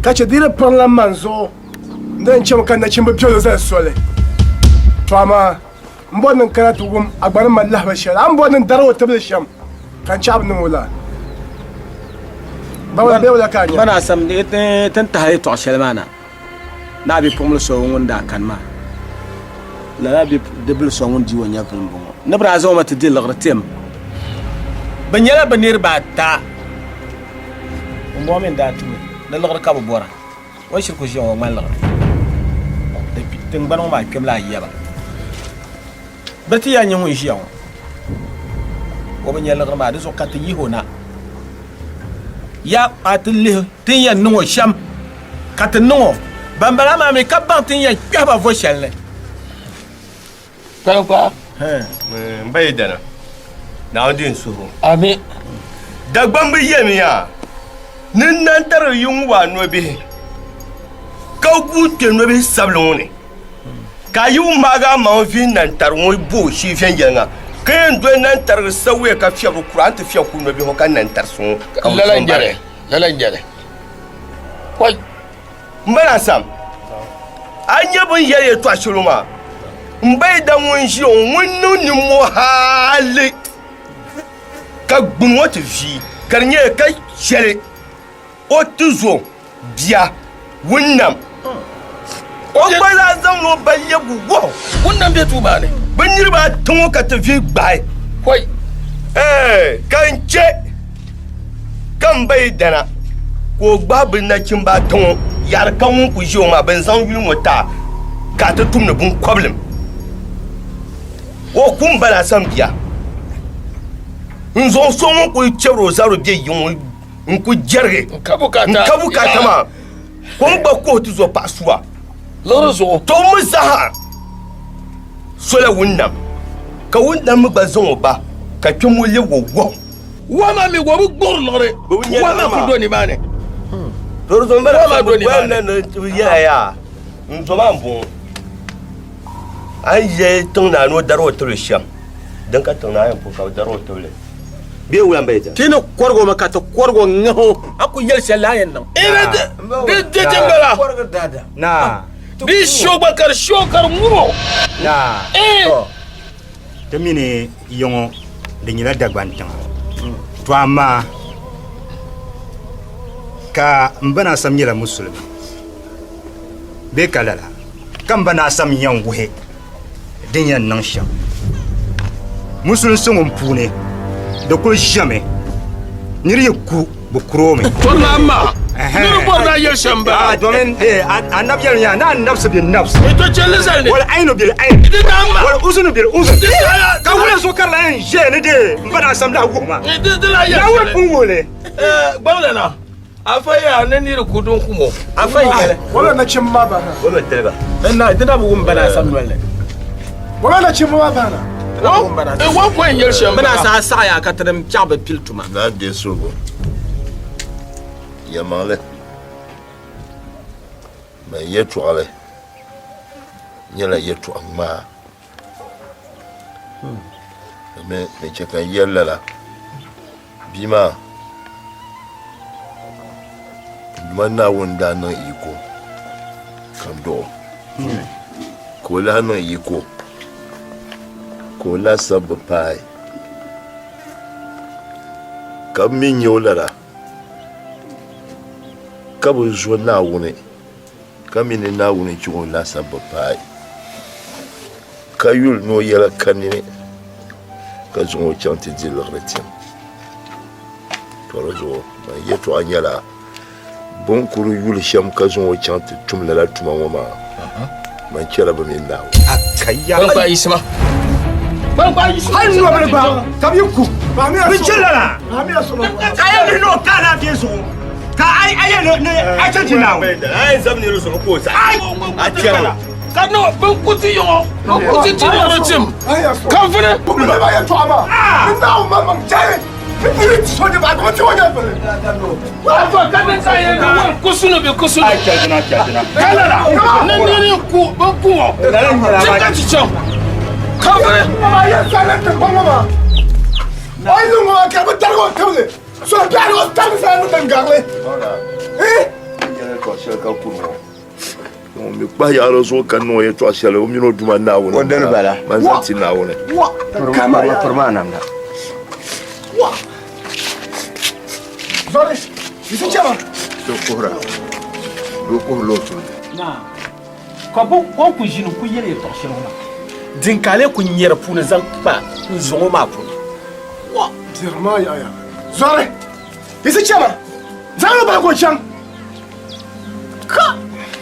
kace dire parlan manzo dan ce kan na cin biyo zai sole to amma mbonin kana tu gum agbar mallah ba shira an bonin darwa tabla sham kan ci abin wala bana sam tan tahay to shelmana na bi pomlo so wonda kan ma la bi debl so won di wonya kan bongo na bra zo mata dil lagretem banyala banir ba ta mo men da tu na lagre ka bora wa shirku shi wa man lagre da pitin bano ma kemla yaba bati ya nyu shi yawo ko banyala lagre ma da so ka ta yi hona ya atle tin ya no sham kat no bambara ma me ka ban tin ya ka ba vo shelle kwa mbaye dana na odin so ami dagban bi yemi ya nin nan tar yun wa no bi ka gu te no bi sablone ka yu maga ma fi nan tar wo bo shi fen yanga kayan do nan tar sawe ka fiya bu qur'an ta fiya ku no bi ho kan nan tar so lalan jare koi mbana sam anya bun yare to ashiruma mbai da mun shi wonnu ni mo hale ka gbun wata fi karnye ka shere o tuzo biya wunnam O ba za zan no baye gugo. Wannan bai tuba ne. Ban yirba tun ka tafi bai. Koi. Kan ce kan bai dana. Ko babu na kin ba tun yar kan ku jo ma ban san yi mota ka ta tumna bun problem. O kun bana san biya. Nzo so mo ku chero zaro be yin ku jerge. Kabukata ma. Kun ba ko tu zo pasuwa. Loro zo. To mu zaha. Sola wundam. Ka wundam mu ba zon ba. Ka kin mu le wo. Wama mi wo bu gbor lore. Wama ku do ni bane. Loro zo mbara ma do ni bane. Ya. Nzo ma mbo. Ai je tun na no daro to sham. Dan ka tun na yan ko ka daro to le. Be wuyan bai ta. Tino korgo maka to korgo ngaho. Aku yel shalayen nan. De jangala. Korgo dada. Na. Bi shokar muro. Na. Temine yongo denyila dagbani tanga. Twama ka mbana samnyela musulmi. Be kalala. Kambana sam yan wuhe. Denyan nan sha. Musulun sungum pune. Da kul shame. Niri ku bukrome. Tornama. Nuru borda yel shamba. Domin annab yel ya na annab sabin nafs. Ito chelle zalne. Wal ainu bil ain. Wal uzunu bil uzun. Ka wala so kala en je ne de mbana sam da goma. De la yel. Ya wal pungole. Bawlana. Afaya ne niri kudun kumo. Afaya. Wala na chimma ba. Wala teleba. Na dina bu mbana sam wala. Wala na chimma ba na. Wan ko en yel shamba. Bana sa ya ka tadam chabe piltuma. Na de sogo. Yamale. Ma yetu ale. Nyala yetu amma. Me cheka yella. Bima. Mana wanda na iko. Kando. Ko la na iko. Ko la sabu pai. Kam min yolara. Kabu zo na wune. Kamine na wune chugo la sabu pai. Kayul no yela kanine. Ka zo chanti dil retim. Torozo ma yeto anyala. Bon kuru yul sham ka zo chanti tumla la tuma mama. Man kira ba min nawo. Akaya. Ba isma. Ba isma. Ai no ba. Tabiku. Ba mi Bi chellala. Ba mi aso. Kaya ni no kana bi so. Ka ai ne a chanti nawo. Ai zamni ruso ko sa. Ai a tiara. Kano ban kuti yo. Ban kuti ti no tim. Kan fene. Ba ya to ama. Ina ma ma jare. Ni so de ba ko ti wona ba. Wa fa kan sa ye na kusunu be kusunu. ai chadina. Kalala. Ne ku ban ku. Tika chicho. Kan fene. Ma ya sala te ko ma. Ai lu ma ka ba targo tawle. So ba ro tar sa no tangale. Nyala ko sel ka kuro. Mi pa ya lo so kan no ye to sel o mi no duma na wona. Wonde bala. Man zanti na wona. Wa. Kama ya. Permana na. Wa. Zore. Isi chama. To kohra. Do ko lo to. Na. Ko bon ku jinu ku yele to shirona. Dinkale ku nyere puna zan pa nzongo ma pu. Wa. Dirma ya. Zore. Isi chama. Zan ba ko cham. Ka.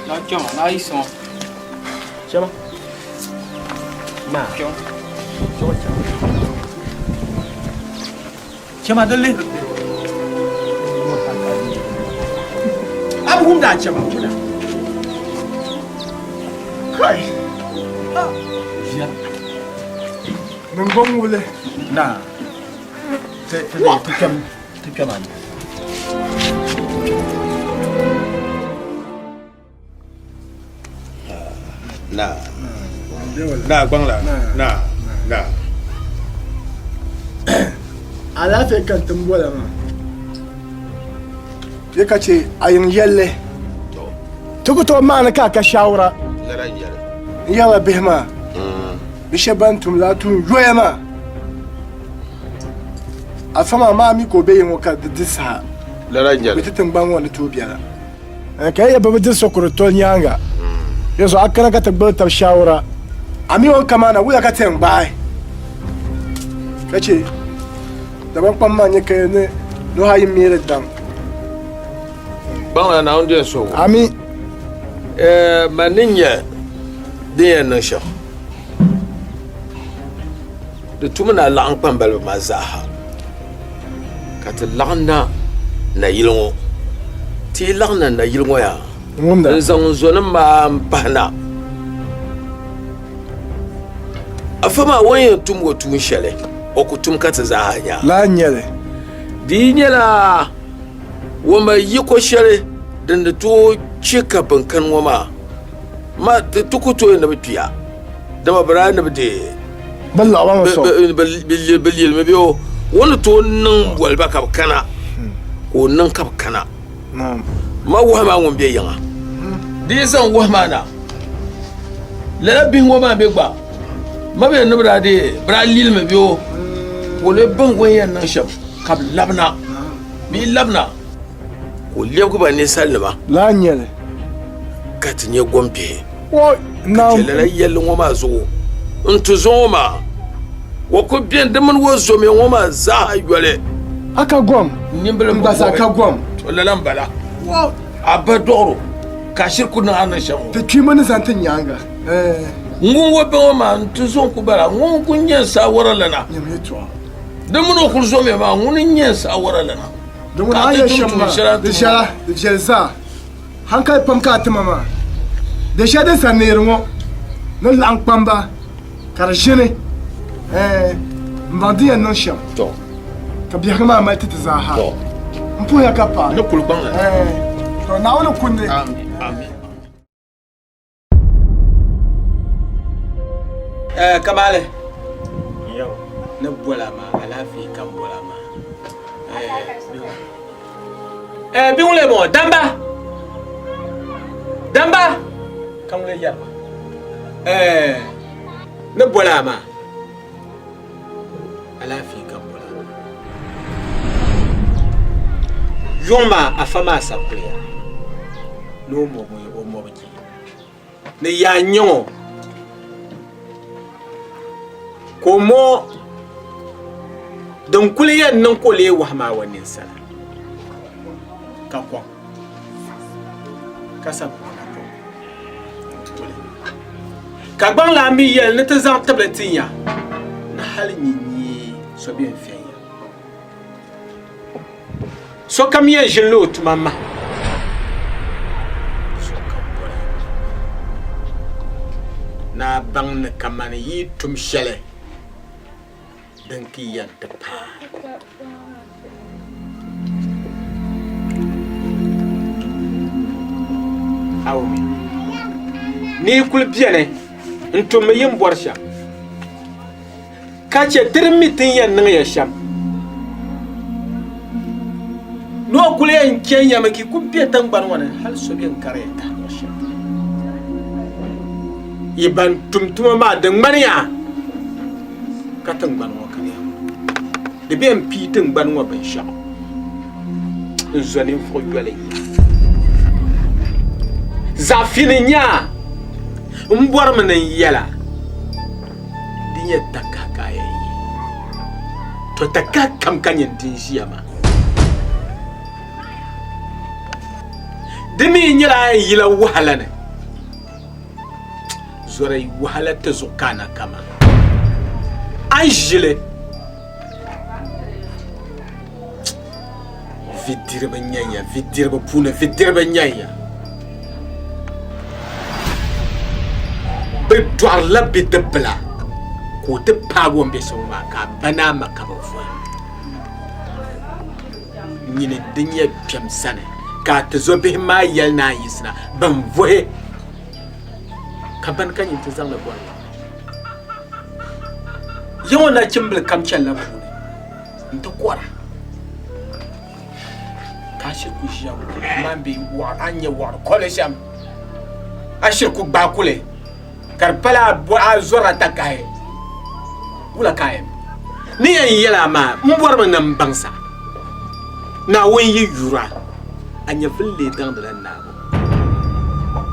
Na chama, na ison. Chama. Na. Chama dalle. Abu hunda chama hunda. Kai. Ya. Ngon wule. Na. Te tukam an. Na bangla. Na. Ala fe kan tumbola ma. Ye ka ce ayin yalle. Tukuto ma na ka shawara. Yala bihma. Bishabantum la tun yoyama. Afama ma mi ko be yin ka disa. Laranjal. Bititin ban wani to biya. Ka ya baba din sokoro to nyanga. Yeso akana ka tabbar tab shawara. Ami wan kama na wuya ka ten bai. Kace daban pamma nye kai ne no hayi mere dam. Bang na onde so. Ami maninya de na sha. De tumana la an pambal ma zaha. Kat lagna na yilongo. Ti lagna na yilongo ya. Ngumda. Zan zo na ma mpana. Afama wanya tumgo tun shale. Okutum kata zaha nya. La nyele. Di nyela wama yiko shale dan da to chika bankan wama. Ma tukuto na biya. Da ma bara na bide. Balla wa so. Bil mabiyo wani to nan walba ka kana. Ko nan ka kana. Ma wama won biya yanga. Di zan wama na. La bin wama be gba. Ma be na bara de bara lil mabiyo. Wole bangon yan nan sham kab labna mi labna ko lebu ba ne sallama la nyele katinye gombe o na la yel ngoma zo ntu zo ma wo ko bien de man wo zo me ngoma za yole aka gom nimbele mbasa aka gom to la mbala wo abadoro ka shirku na an sham te kimani zantin yanga ngun wo be ma ntu zo ku bara ngun kunyen sa wara lana nyame to Demuno kulzo me ma nguni nyensa awara lana. Demuno aye shamba. De shala hankay pam ka mama. De shade sanirmo. No lang pamba. Karjene. Mbandi en non sham. To. Ka biakama ma tete za ha. To. Mpo ya kapa. No kulbanga. To na wona kunde. Amen. Kamale. Yo. Na bola ma alafi kan bola ma bi le bon damba kan le ya na bola ma alafi kan bola yoma afama sakuya no mo o mo ji ne ya nyo komo don kuliyan nan kole wahma wannan sala ka kwa ka sa ka ban la mi yel ne ta zan tabletin ya na halin yi so bien fiya so kam ye jelo to mama so ka na bang ne kamane yi tum shele dan kiyan ta pa awmi ni kul biene ntum yin borsha ka ce tirmitin yan nan ya sham no kul yan kenya maki ku biya tan ban wannan hal so bin kareta iban tumtuma ma dan maniya ka tan ban wa kariya de bien pitin ban wa ban sha nzani fo yole zafininya mbor manan yala dinya takaka yayi to takakam kanyen tin shiyama dimi nyira yila wahala ne zorai wahala ta zukana kama anjile vidirba nyanya vidirba puna vidirba nyanya be dwar la be debla ko te pago mbe so ma ka bana makaba fo nyine dinya piam sane ka te zo be ma yel na yisna ban voe ka ban kan yin tazan la bo yawon cimbal kam challa bo nta kwara ka shirku shi ya man bi wa anya wa kolesham ashirku ba kule karpala bo azora takaye wula kaye ni yan yela ma mbor ma nan bangsa na won yi yura anya fille dan da na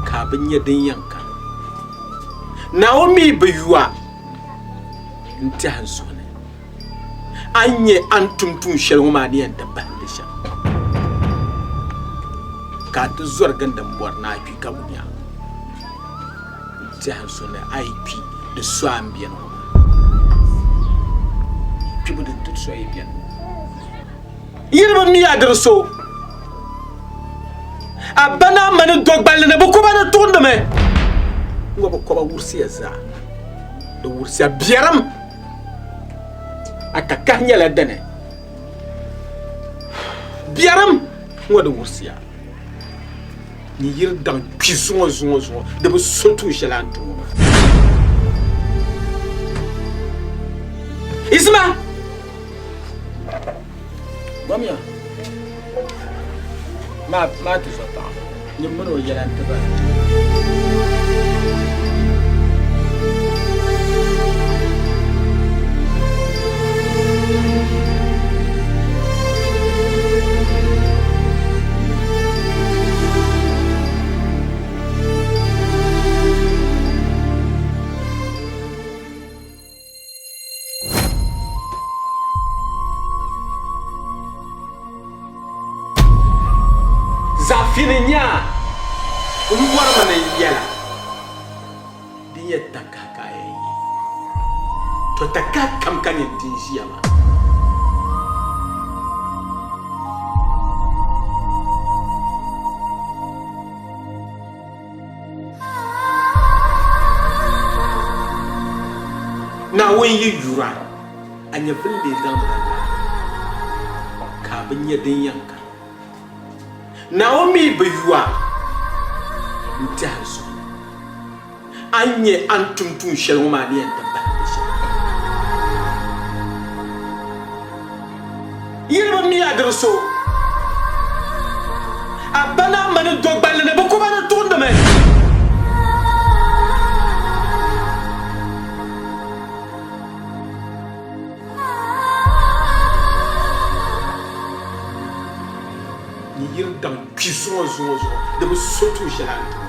ka bin ya din yanka Naomi Bayua Ntahansone Anye antum tun shelmani and the bandisha Kat Zorgan the Borna IP Kabunia Ntahansone IP the Swambian people didn't do Swabian. You never me addresso a banana man dog ballin a book of the me. Ngoba wursi za do wursi biaram akakanya la dane biaram ngoda wursi ni yir dan pison de bo sotu shelantu Isma Mamia ma tu sota ni mono yelante ba Zafininya umwara mana yela diye takaka to takaka mkani dinjia ma na wenye yura anya vinde damba ka banya din yanka Naomi Bayua Ntahansone Anye antum tun shelmani and the bandisha You never me addresso a banana man dog ballin a book of the man. Dans cuisson de sotu gelant